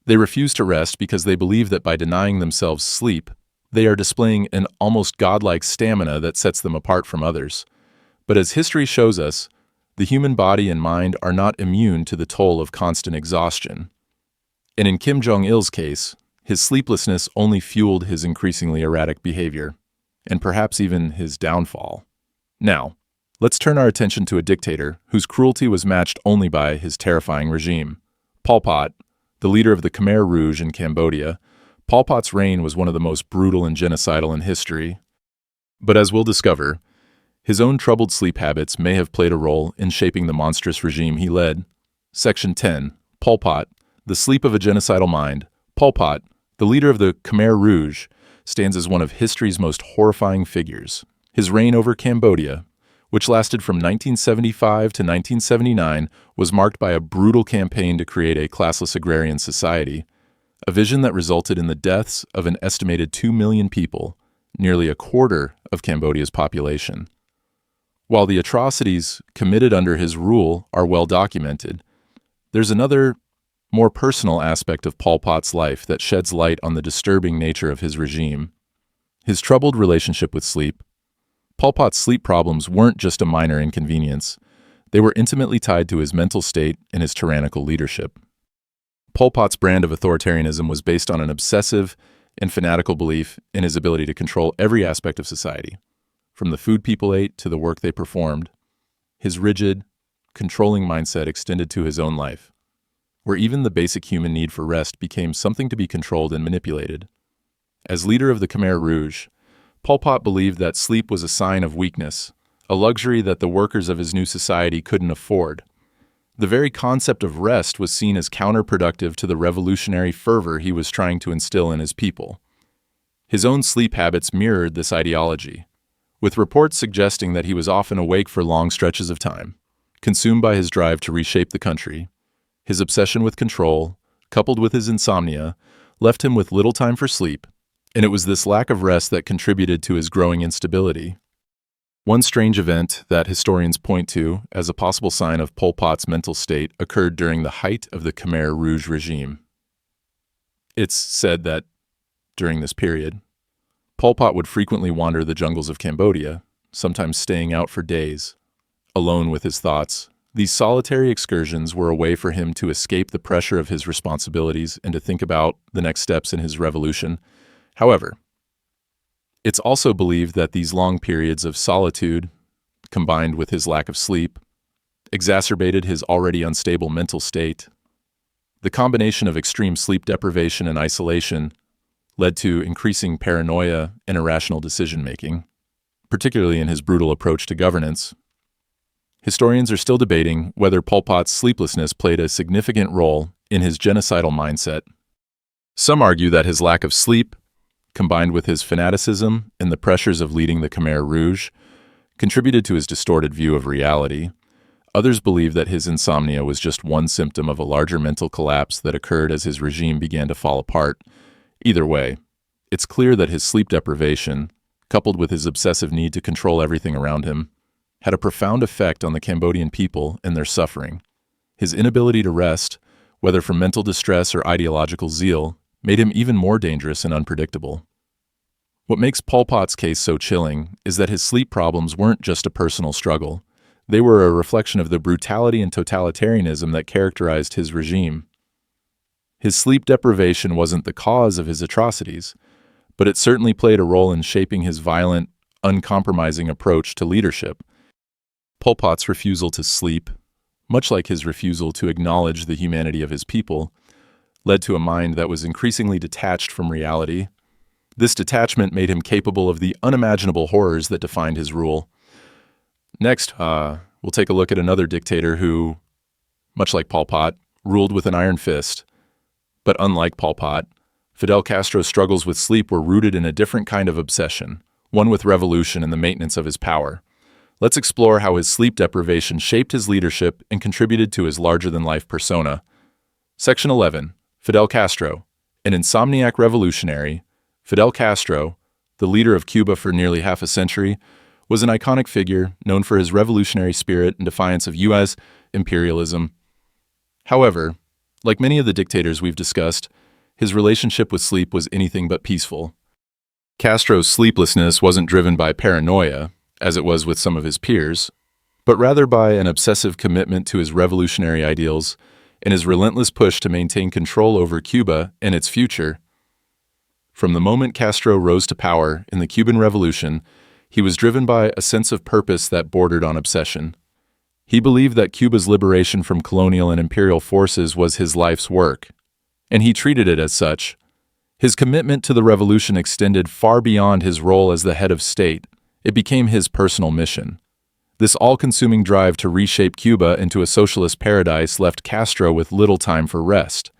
They refuse to rest because they believe that by denying themselves sleep, they are displaying an almost godlike stamina that sets them apart from others. But as history shows us, the human body and mind are not immune to the toll of constant exhaustion. And in Kim Jong-il's case, his sleeplessness only fueled his increasingly erratic behavior, and perhaps even his downfall. Now, let's turn our attention to a dictator whose cruelty was matched only by his terrifying regime. Pol Pot, the leader of the Khmer Rouge in Cambodia. Pol Pot's reign was one of the most brutal and genocidal in history. But as we'll discover, his own troubled sleep habits may have played a role in shaping the monstrous regime he led. Section 10. Pol Pot, the sleep of a genocidal mind. Pol Pot, the leader of the Khmer Rouge, stands as one of history's most horrifying figures. His reign over Cambodia, which lasted from 1975 to 1979, was marked by a brutal campaign to create a classless agrarian society, a vision that resulted in the deaths of an estimated 2 million people, nearly a quarter of Cambodia's population. While the atrocities committed under his rule are well documented, there's another, more personal aspect of Pol Pot's life that sheds light on the disturbing nature of his regime. His troubled relationship with sleep. Pol Pot's sleep problems weren't just a minor inconvenience. They were intimately tied to his mental state and his tyrannical leadership. Pol Pot's brand of authoritarianism was based on an obsessive and fanatical belief in his ability to control every aspect of society, from the food people ate to the work they performed. His rigid, controlling mindset extended to his own life, where even the basic human need for rest became something to be controlled and manipulated. As leader of the Khmer Rouge, Pol Pot believed that sleep was a sign of weakness, a luxury that the workers of his new society couldn't afford. The very concept of rest was seen as counterproductive to the revolutionary fervor he was trying to instill in his people. His own sleep habits mirrored this ideology, with reports suggesting that he was often awake for long stretches of time, consumed by his drive to reshape the country. His obsession with control, coupled with his insomnia, left him with little time for sleep, and it was this lack of rest that contributed to his growing instability. One strange event that historians point to as a possible sign of Pol Pot's mental state occurred during the height of the Khmer Rouge regime. It's said that, during this period, Pol Pot would frequently wander the jungles of Cambodia, sometimes staying out for days, alone with his thoughts. These solitary excursions were a way for him to escape the pressure of his responsibilities and to think about the next steps in his revolution. However, it's also believed that these long periods of solitude, combined with his lack of sleep, exacerbated his already unstable mental state. The combination of extreme sleep deprivation and isolation led to increasing paranoia and irrational decision-making, particularly in his brutal approach to governance. Historians are still debating whether Pol Pot's sleeplessness played a significant role in his genocidal mindset. Some argue that his lack of sleep, combined with his fanaticism and the pressures of leading the Khmer Rouge, contributed to his distorted view of reality. Others believe that his insomnia was just one symptom of a larger mental collapse that occurred as his regime began to fall apart. Either way, it's clear that his sleep deprivation, coupled with his obsessive need to control everything around him, had a profound effect on the Cambodian people and their suffering. His inability to rest, whether from mental distress or ideological zeal, made him even more dangerous and unpredictable. What makes Pol Pot's case so chilling is that his sleep problems weren't just a personal struggle. They were a reflection of the brutality and totalitarianism that characterized his regime. His sleep deprivation wasn't the cause of his atrocities, but it certainly played a role in shaping his violent, uncompromising approach to leadership. Pol Pot's refusal to sleep, much like his refusal to acknowledge the humanity of his people, led to a mind that was increasingly detached from reality. This detachment made him capable of the unimaginable horrors that defined his rule. Next, we'll take a look at another dictator who, much like Pol Pot, ruled with an iron fist. But unlike Pol Pot, Fidel Castro's struggles with sleep were rooted in a different kind of obsession, one with revolution and the maintenance of his power. Let's explore how his sleep deprivation shaped his leadership and contributed to his larger-than-life persona. Section 11. Fidel Castro. An insomniac revolutionary, Fidel Castro, the leader of Cuba for nearly half a century, was an iconic figure known for his revolutionary spirit and defiance of U.S. imperialism. However, like many of the dictators we've discussed, his relationship with sleep was anything but peaceful. Castro's sleeplessness wasn't driven by paranoia, as it was with some of his peers, but rather by an obsessive commitment to his revolutionary ideals and his relentless push to maintain control over Cuba and its future. From the moment Castro rose to power in the Cuban Revolution, he was driven by a sense of purpose that bordered on obsession. He believed that Cuba's liberation from colonial and imperial forces was his life's work, and he treated it as such. His commitment to the revolution extended far beyond his role as the head of state. It became his personal mission. This all-consuming drive to reshape Cuba into a socialist paradise left Castro with little time for rest.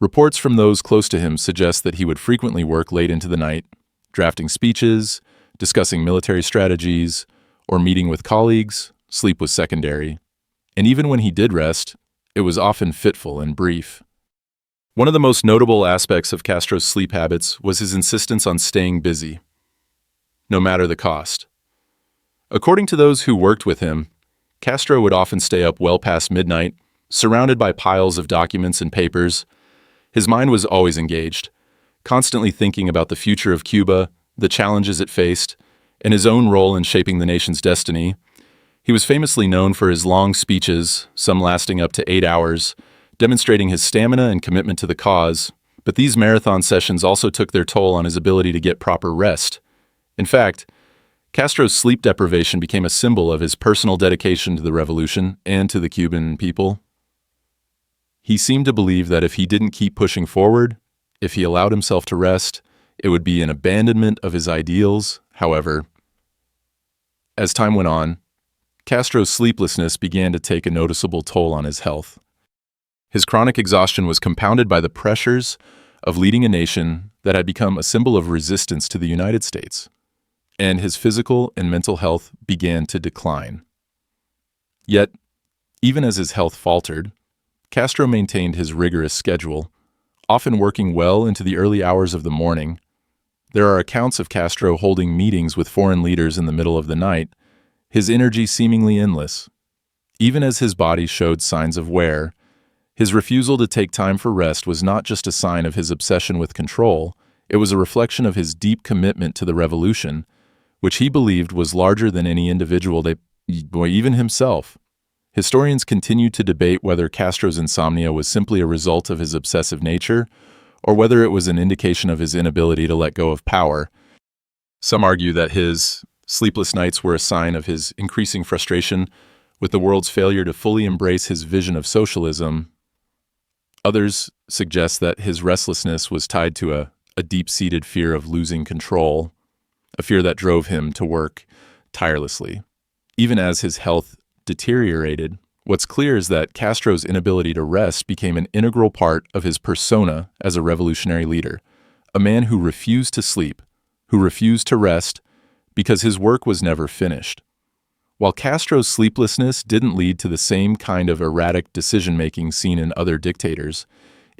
Reports from those close to him suggest that he would frequently work late into the night, drafting speeches, discussing military strategies, or meeting with colleagues. Sleep was secondary. And even when he did rest, it was often fitful and brief. One of the most notable aspects of Castro's sleep habits was his insistence on staying busy, no matter the cost. According to those who worked with him, Castro would often stay up well past midnight, surrounded by piles of documents and papers. His mind was always engaged, constantly thinking about the future of Cuba, the challenges it faced, and his own role in shaping the nation's destiny. He was famously known for his long speeches, some lasting up to 8 hours, demonstrating his stamina and commitment to the cause, but these marathon sessions also took their toll on his ability to get proper rest. In fact, Castro's sleep deprivation became a symbol of his personal dedication to the revolution and to the Cuban people. He seemed to believe that if he didn't keep pushing forward, if he allowed himself to rest, it would be an abandonment of his ideals. However, as time went on, Castro's sleeplessness began to take a noticeable toll on his health. His chronic exhaustion was compounded by the pressures of leading a nation that had become a symbol of resistance to the United States, and his physical and mental health began to decline. Yet, even as his health faltered, Castro maintained his rigorous schedule, often working well into the early hours of the morning. There are accounts of Castro holding meetings with foreign leaders in the middle of the night, his energy seemingly endless. Even as his body showed signs of wear, his refusal to take time for rest was not just a sign of his obsession with control, it was a reflection of his deep commitment to the revolution, which he believed was larger than any individual, or even himself. Historians continue to debate whether Castro's insomnia was simply a result of his obsessive nature, or whether it was an indication of his inability to let go of power. Some argue that his sleepless nights were a sign of his increasing frustration with the world's failure to fully embrace his vision of socialism. Others suggest that his restlessness was tied to a deep-seated fear of losing control, a fear that drove him to work tirelessly. Even as his health deteriorated, what's clear is that Castro's inability to rest became an integral part of his persona as a revolutionary leader, a man who refused to sleep, who refused to rest, because his work was never finished. While Castro's sleeplessness didn't lead to the same kind of erratic decision-making seen in other dictators,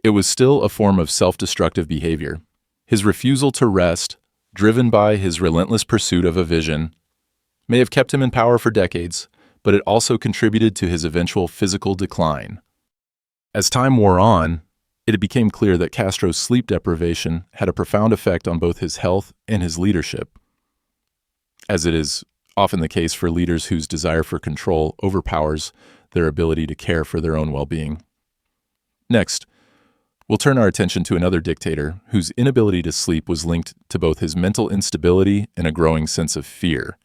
it was still a form of self-destructive behavior. His refusal to rest, driven by his relentless pursuit of a vision, may have kept him in power for decades, but it also contributed to his eventual physical decline. As time wore on, it became clear that Castro's sleep deprivation had a profound effect on both his health and his leadership, as it is often the case for leaders whose desire for control overpowers their ability to care for their own well-being. Next, we'll turn our attention to another dictator whose inability to sleep was linked to both his mental instability and a growing sense of fear.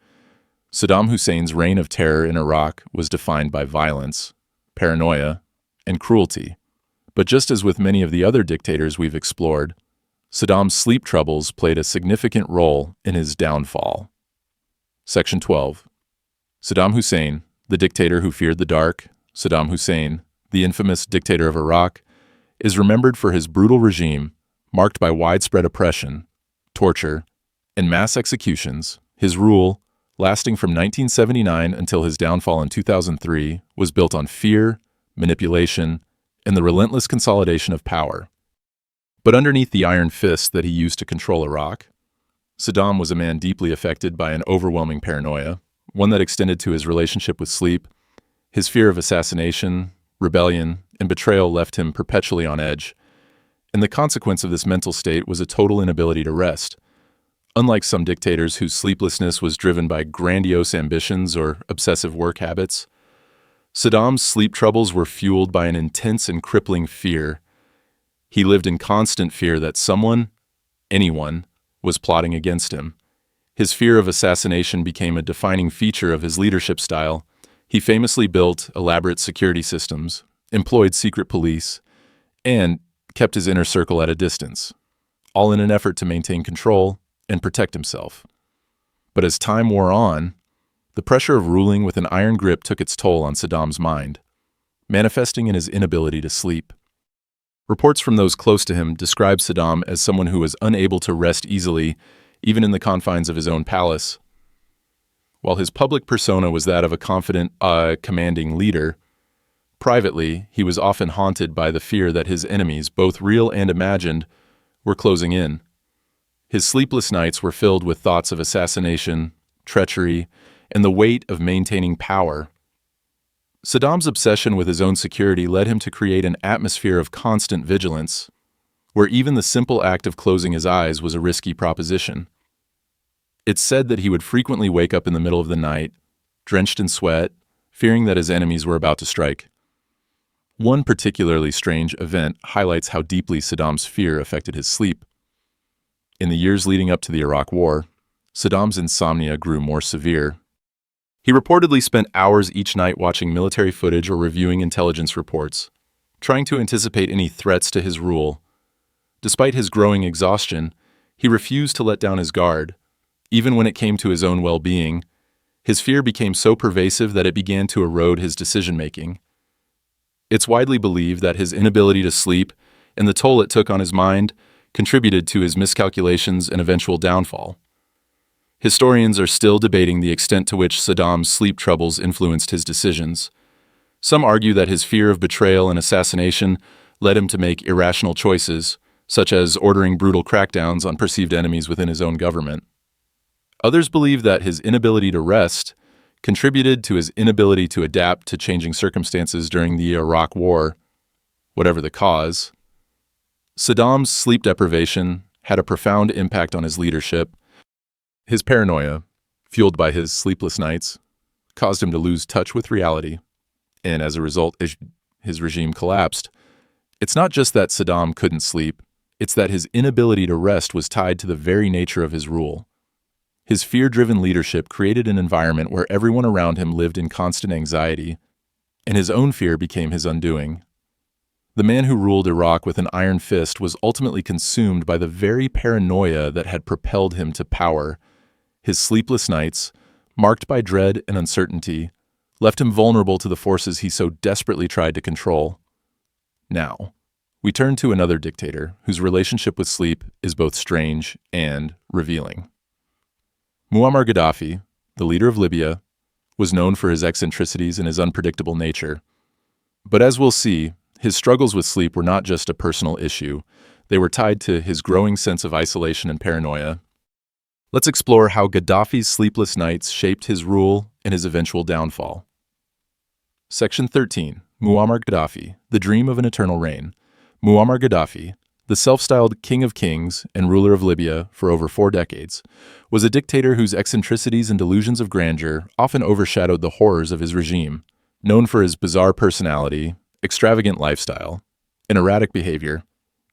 Saddam Hussein's reign of terror in Iraq was defined by violence, paranoia, and cruelty. But just as with many of the other dictators we've explored, Saddam's sleep troubles played a significant role in his downfall. Section 12. Saddam Hussein, the dictator who feared the dark, Saddam Hussein, the infamous dictator of Iraq, is remembered for his brutal regime, marked by widespread oppression, torture, and mass executions. His rule, lasting from 1979 until his downfall in 2003, was built on fear, manipulation, and the relentless consolidation of power. But underneath the iron fist that he used to control Iraq, Saddam was a man deeply affected by an overwhelming paranoia, one that extended to his relationship with sleep. His fear of assassination, rebellion, and betrayal left him perpetually on edge, and the consequence of this mental state was a total inability to rest. Unlike some dictators whose sleeplessness was driven by grandiose ambitions or obsessive work habits, Saddam's sleep troubles were fueled by an intense and crippling fear. He lived in constant fear that someone, anyone, was plotting against him. His fear of assassination became a defining feature of his leadership style. He famously built elaborate security systems, employed secret police, and kept his inner circle at a distance, all in an effort to maintain control and protect himself. But as time wore on, the pressure of ruling with an iron grip took its toll on Saddam's mind, manifesting in his inability to sleep. Reports from those close to him describe Saddam as someone who was unable to rest easily, even in the confines of his own palace. While his public persona was that of a confident, commanding leader, privately, he was often haunted by the fear that his enemies, both real and imagined, were closing in. His sleepless nights were filled with thoughts of assassination, treachery, and the weight of maintaining power. Saddam's obsession with his own security led him to create an atmosphere of constant vigilance, where even the simple act of closing his eyes was a risky proposition. It's said that he would frequently wake up in the middle of the night, drenched in sweat, fearing that his enemies were about to strike. One particularly strange event highlights how deeply Saddam's fear affected his sleep. In the years leading up to the Iraq War, Saddam's insomnia grew more severe. He reportedly spent hours each night watching military footage or reviewing intelligence reports, trying to anticipate any threats to his rule. Despite his growing exhaustion, he refused to let down his guard. Even when it came to his own well-being, his fear became so pervasive that it began to erode his decision-making. It's widely believed that his inability to sleep and the toll it took on his mind contributed to his miscalculations and eventual downfall. Historians are still debating the extent to which Saddam's sleep troubles influenced his decisions. Some argue that his fear of betrayal and assassination led him to make irrational choices, such as ordering brutal crackdowns on perceived enemies within his own government. Others believe that his inability to rest contributed to his inability to adapt to changing circumstances during the Iraq War. Whatever the cause, Saddam's sleep deprivation had a profound impact on his leadership. His paranoia, fueled by his sleepless nights, caused him to lose touch with reality, and as a result, his regime collapsed. It's not just that Saddam couldn't sleep, it's that his inability to rest was tied to the very nature of his rule. His fear-driven leadership created an environment where everyone around him lived in constant anxiety, and his own fear became his undoing. The man who ruled Iraq with an iron fist was ultimately consumed by the very paranoia that had propelled him to power. His sleepless nights, marked by dread and uncertainty, left him vulnerable to the forces he so desperately tried to control. Now, we turn to another dictator whose relationship with sleep is both strange and revealing. Muammar Gaddafi, the leader of Libya, was known for his eccentricities and his unpredictable nature. But as we'll see, his struggles with sleep were not just a personal issue. They were tied to his growing sense of isolation and paranoia. Let's explore how Gaddafi's sleepless nights shaped his rule and his eventual downfall. Section 13. Muammar Gaddafi, the dream of an eternal reign. Muammar Gaddafi, the self-styled king of kings and ruler of Libya for over 4 decades, was a dictator whose eccentricities and delusions of grandeur often overshadowed the horrors of his regime. Known for his bizarre personality, extravagant lifestyle, and erratic behavior,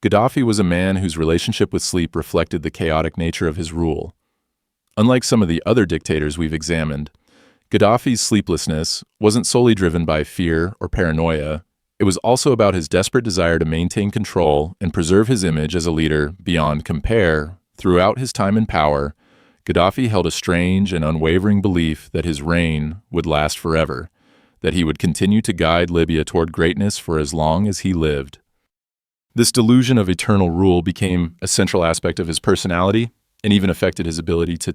Gaddafi was a man whose relationship with sleep reflected the chaotic nature of his rule. Unlike some of the other dictators we've examined, Gaddafi's sleeplessness wasn't solely driven by fear or paranoia. It was also about his desperate desire to maintain control and preserve his image as a leader beyond compare. Throughout his time in power, Gaddafi held a strange and unwavering belief that his reign would last forever, that he would continue to guide Libya toward greatness for as long as he lived. This delusion of eternal rule became a central aspect of his personality and even affected his ability to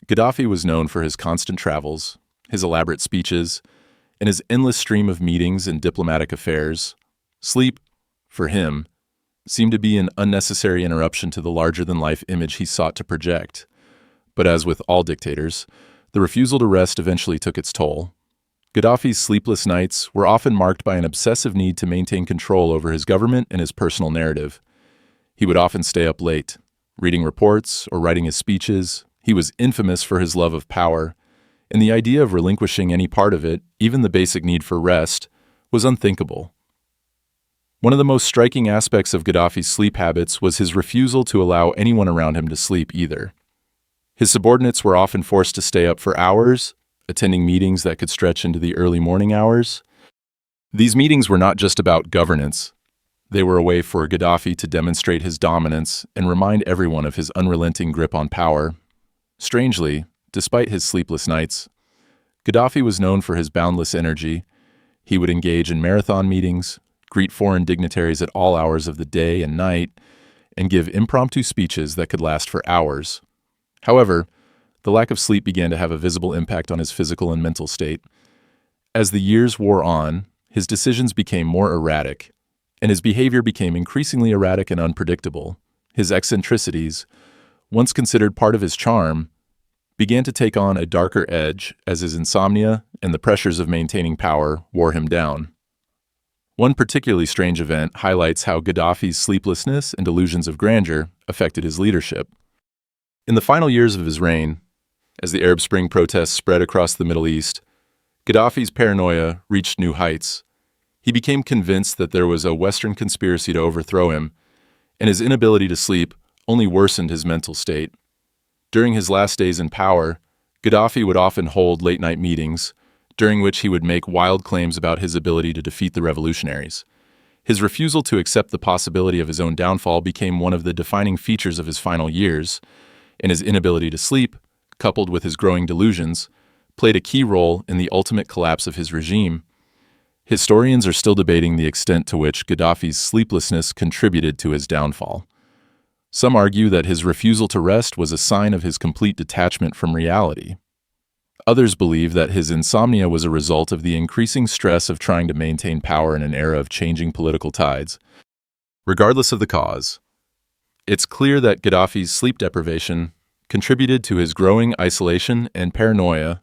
Gaddafi was known for his constant travels, his elaborate speeches, and his endless stream of meetings and diplomatic affairs. Sleep, for him, seemed to be an unnecessary interruption to the larger-than-life image he sought to project. But as with all dictators, the refusal to rest eventually took its toll. Gaddafi's sleepless nights were often marked by an obsessive need to maintain control over his government and his personal narrative. He would often stay up late, reading reports or writing his speeches. He was infamous for his love of power, and the idea of relinquishing any part of it, even the basic need for rest, was unthinkable. One of the most striking aspects of Gaddafi's sleep habits was his refusal to allow anyone around him to sleep either. His subordinates were often forced to stay up for hours, attending meetings that could stretch into the early morning hours. These meetings were not just about governance. They were a way for Gaddafi to demonstrate his dominance and remind everyone of his unrelenting grip on power. Strangely, despite his sleepless nights, Gaddafi was known for his boundless energy. He would engage in marathon meetings, greet foreign dignitaries at all hours of the day and night, and give impromptu speeches that could last for hours. However, the lack of sleep began to have a visible impact on his physical and mental state. As the years wore on, his decisions became more erratic, and his behavior became increasingly erratic and unpredictable. His eccentricities, once considered part of his charm, began to take on a darker edge as his insomnia and the pressures of maintaining power wore him down. One particularly strange event highlights how Gaddafi's sleeplessness and delusions of grandeur affected his leadership. In the final years of his reign, as the Arab Spring protests spread across the Middle East, Gaddafi's paranoia reached new heights. He became convinced that there was a Western conspiracy to overthrow him, and his inability to sleep only worsened his mental state. During his last days in power, Gaddafi would often hold late-night meetings, during which he would make wild claims about his ability to defeat the revolutionaries. His refusal to accept the possibility of his own downfall became one of the defining features of his final years, and his inability to sleep, coupled with his growing delusions, played a key role in the ultimate collapse of his regime. Historians are still debating the extent to which Gaddafi's sleeplessness contributed to his downfall. Some argue that his refusal to rest was a sign of his complete detachment from reality. Others believe that his insomnia was a result of the increasing stress of trying to maintain power in an era of changing political tides. Regardless of the cause, it's clear that Gaddafi's sleep deprivation contributed to his growing isolation and paranoia.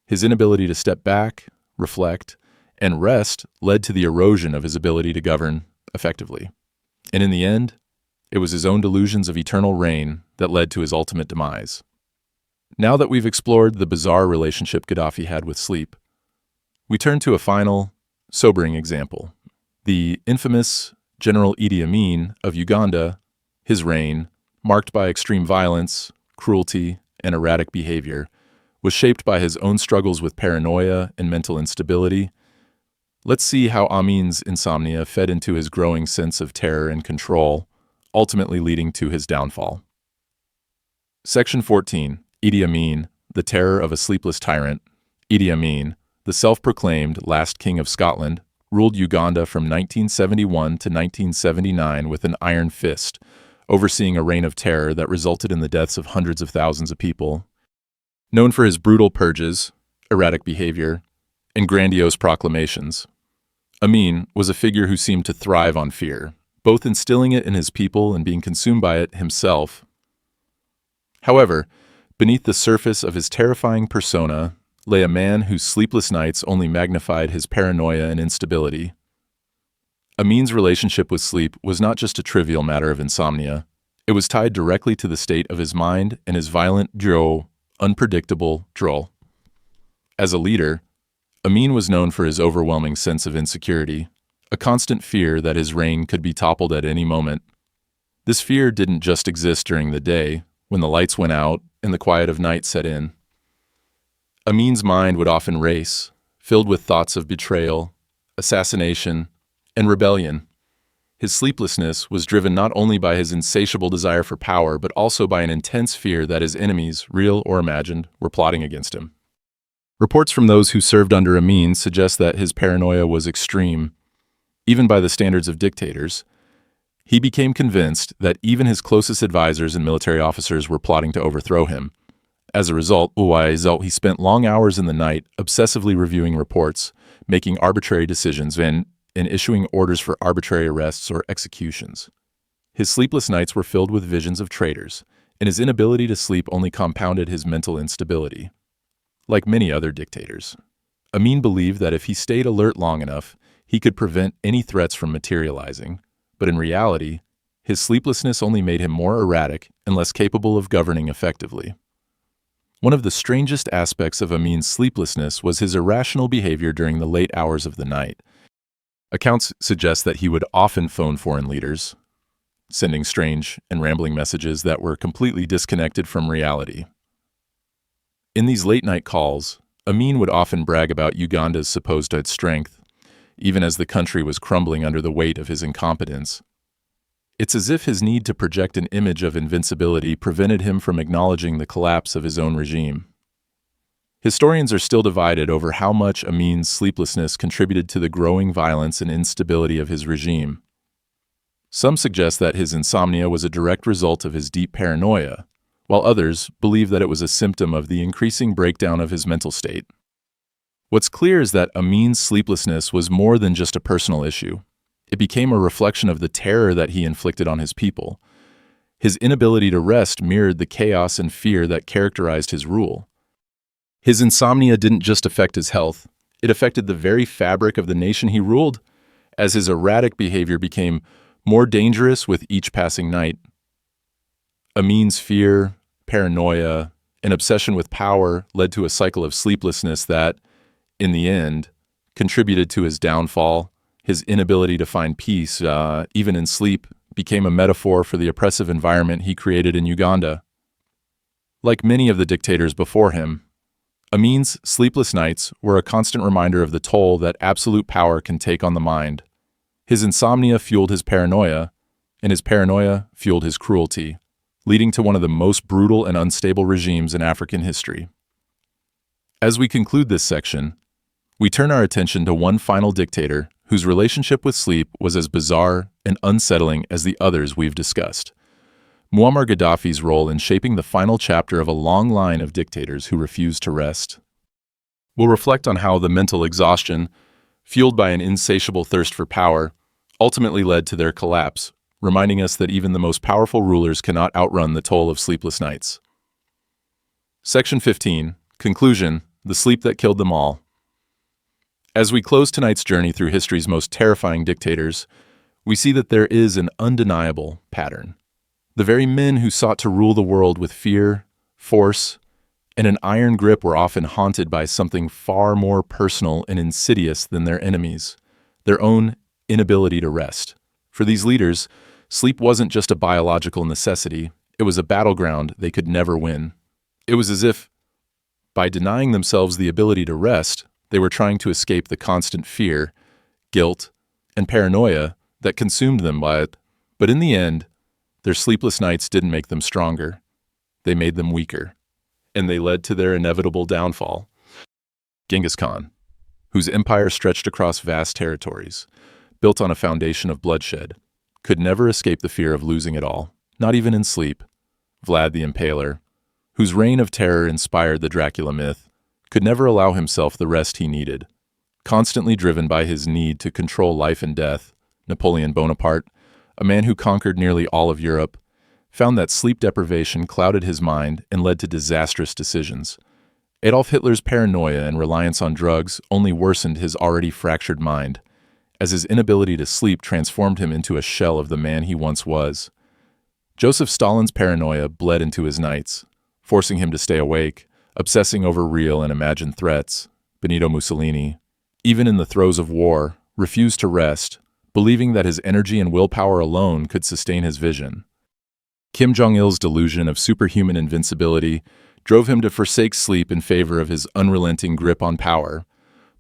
His inability to step back, reflect, and rest led to the erosion of his ability to govern effectively. And in the end, it was his own delusions of eternal reign that led to his ultimate demise. Now that we've explored the bizarre relationship Gaddafi had with sleep, we turn to a final, sobering example. The infamous General Idi Amin of Uganda, his reign, marked by extreme violence, cruelty, and erratic behavior, was shaped by his own struggles with paranoia and mental instability. Let's see how Amin's insomnia fed into his growing sense of terror and control, ultimately leading to his downfall. Section 14. Idi Amin, the terror of a sleepless tyrant. Idi Amin, the self-proclaimed last king of Scotland, ruled Uganda from 1971 to 1979 with an iron fist, overseeing a reign of terror that resulted in the deaths of hundreds of thousands of people. Known for his brutal purges, erratic behavior, and grandiose proclamations. Amin was a figure who seemed to thrive on fear, both instilling it in his people and being consumed by it himself. However, beneath the surface of his terrifying persona lay a man whose sleepless nights only magnified his paranoia and instability. Amin's relationship with sleep was not just a trivial matter of insomnia. It was tied directly to the state of his mind and his violent, unpredictable drawl. As a leader, Amin was known for his overwhelming sense of insecurity, a constant fear that his reign could be toppled at any moment. This fear didn't just exist during the day, when the lights went out and the quiet of night set in. Amin's mind would often race, filled with thoughts of betrayal, assassination, and rebellion. His sleeplessness was driven not only by his insatiable desire for power, but also by an intense fear that his enemies, real or imagined, were plotting against him. Reports from those who served under Amin suggest that his paranoia was extreme. Even by the standards of dictators, he became convinced that even his closest advisors and military officers were plotting to overthrow him. As a result, he spent long hours in the night obsessively reviewing reports, making arbitrary decisions, and issuing orders for arbitrary arrests or executions. His sleepless nights were filled with visions of traitors, and his inability to sleep only compounded his mental instability. Like many other dictators, Amin believed that if he stayed alert long enough, he could prevent any threats from materializing, but in reality, his sleeplessness only made him more erratic and less capable of governing effectively. One of the strangest aspects of Amin's sleeplessness was his irrational behavior during the late hours of the night. Accounts suggest that he would often phone foreign leaders, sending strange and rambling messages that were completely disconnected from reality. In these late-night calls, Amin would often brag about Uganda's supposed strength, even as the country was crumbling under the weight of his incompetence. It's as if his need to project an image of invincibility prevented him from acknowledging the collapse of his own regime. Historians are still divided over how much Amin's sleeplessness contributed to the growing violence and instability of his regime. Some suggest that his insomnia was a direct result of his deep paranoia, while others believe that it was a symptom of the increasing breakdown of his mental state. What's clear is that Amin's sleeplessness was more than just a personal issue. It became a reflection of the terror that he inflicted on his people. His inability to rest mirrored the chaos and fear that characterized his rule. His insomnia didn't just affect his health, it affected the very fabric of the nation he ruled, as his erratic behavior became more dangerous with each passing night. Amin's fear, paranoia, and obsession with power led to a cycle of sleeplessness that, in the end, contributed to his downfall. His inability to find peace, even in sleep, became a metaphor for the oppressive environment he created in Uganda. Like many of the dictators before him, Amin's sleepless nights were a constant reminder of the toll that absolute power can take on the mind. His insomnia fueled his paranoia, and his paranoia fueled his cruelty, leading to one of the most brutal and unstable regimes in African history. As we conclude this section, we turn our attention to one final dictator whose relationship with sleep was as bizarre and unsettling as the others we've discussed. Muammar Gaddafi's role in shaping the final chapter of a long line of dictators who refused to rest. We'll reflect on how the mental exhaustion, fueled by an insatiable thirst for power, ultimately led to their collapse, reminding us that even the most powerful rulers cannot outrun the toll of sleepless nights. Section 15. Conclusion: The sleep that killed them all. As we close tonight's journey through history's most terrifying dictators, we see that there is an undeniable pattern. The very men who sought to rule the world with fear, force, and an iron grip were often haunted by something far more personal and insidious than their enemies: their own inability to rest. For these leaders, sleep wasn't just a biological necessity, it was a battleground they could never win. It was as if, by denying themselves the ability to rest, they were trying to escape the constant fear, guilt, and paranoia that consumed them but in the end, their sleepless nights didn't make them stronger. They made them weaker, and they led to their inevitable downfall. Genghis Khan, whose empire stretched across vast territories, built on a foundation of bloodshed, could never escape the fear of losing it all, not even in sleep. Vlad the Impaler, whose reign of terror inspired the Dracula myth, could never allow himself the rest he needed. Constantly driven by his need to control life and death, Napoleon Bonaparte, a man who conquered nearly all of Europe, found that sleep deprivation clouded his mind and led to disastrous decisions. Adolf Hitler's paranoia and reliance on drugs only worsened his already fractured mind, as his inability to sleep transformed him into a shell of the man he once was. Joseph Stalin's paranoia bled into his nights, forcing him to stay awake, obsessing over real and imagined threats. Benito Mussolini, even in the throes of war, refused to rest, believing that his energy and willpower alone could sustain his vision. Kim Jong-il's delusion of superhuman invincibility drove him to forsake sleep in favor of his unrelenting grip on power.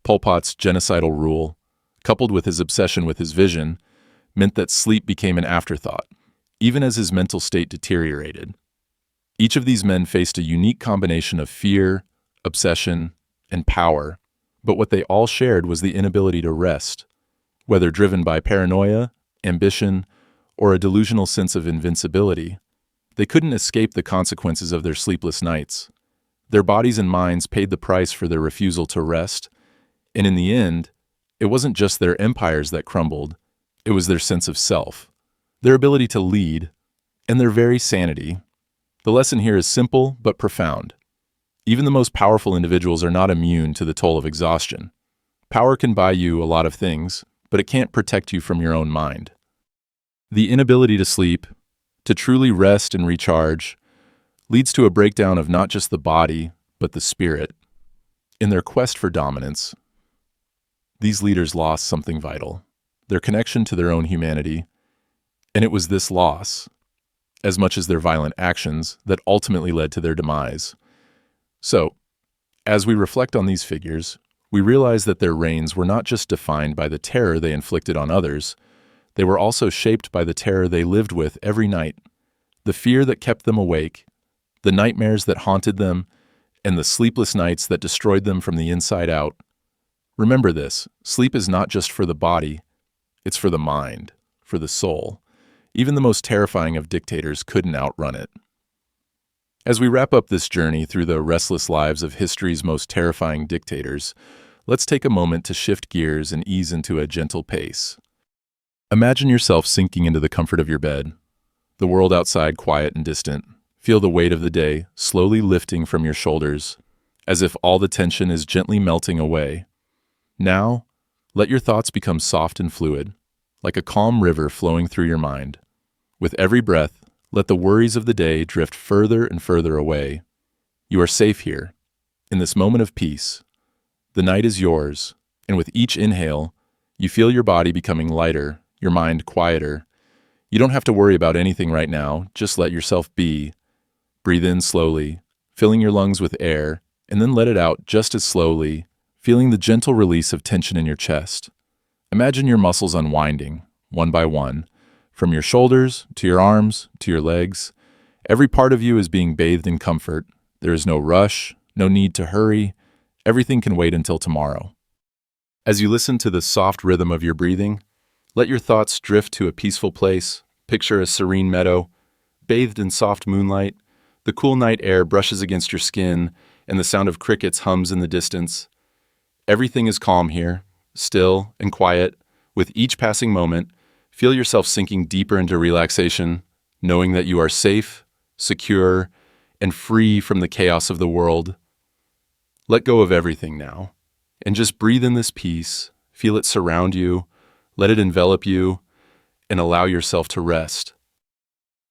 Pol Pot's genocidal rule, coupled with his obsession with his vision, meant that sleep became an afterthought, even as his mental state deteriorated. Each of these men faced a unique combination of fear, obsession, and power, but what they all shared was the inability to rest. Whether driven by paranoia, ambition, or a delusional sense of invincibility, they couldn't escape the consequences of their sleepless nights. Their bodies and minds paid the price for their refusal to rest, and in the end, it wasn't just their empires that crumbled, it was their sense of self, their ability to lead, and their very sanity. The lesson here is simple but profound. Even the most powerful individuals are not immune to the toll of exhaustion. Power can buy you a lot of things, but it can't protect you from your own mind. The inability to sleep, to truly rest and recharge, leads to a breakdown of not just the body, but the spirit. In their quest for dominance, these leaders lost something vital, their connection to their own humanity, and it was this loss, as much as their violent actions, that ultimately led to their demise. So, as we reflect on these figures, we realize that their reigns were not just defined by the terror they inflicted on others, they were also shaped by the terror they lived with every night, the fear that kept them awake, the nightmares that haunted them, and the sleepless nights that destroyed them from the inside out. Remember this, sleep is not just for the body, it's for the mind, for the soul. Even the most terrifying of dictators couldn't outrun it. As we wrap up this journey through the restless lives of history's most terrifying dictators, let's take a moment to shift gears and ease into a gentle pace. Imagine yourself sinking into the comfort of your bed, the world outside quiet and distant. Feel the weight of the day slowly lifting from your shoulders, as if all the tension is gently melting away. Now, let your thoughts become soft and fluid, like a calm river flowing through your mind. With every breath, let the worries of the day drift further and further away. You are safe here, in this moment of peace. The night is yours, and with each inhale, you feel your body becoming lighter, your mind quieter. You don't have to worry about anything right now, just let yourself be. Breathe in slowly, filling your lungs with air, and then let it out just as slowly, feeling the gentle release of tension in your chest. Imagine your muscles unwinding, one by one, from your shoulders to your arms to your legs. Every part of you is being bathed in comfort. There is no rush, no need to hurry. Everything can wait until tomorrow. As you listen to the soft rhythm of your breathing, let your thoughts drift to a peaceful place. Picture a serene meadow, bathed in soft moonlight. The cool night air brushes against your skin, and the sound of crickets hums in the distance. Everything is calm here, still and quiet. With each passing moment, feel yourself sinking deeper into relaxation, knowing that you are safe, secure, and free from the chaos of the world. Let go of everything now, and just breathe in this peace, feel it surround you, let it envelop you, and allow yourself to rest.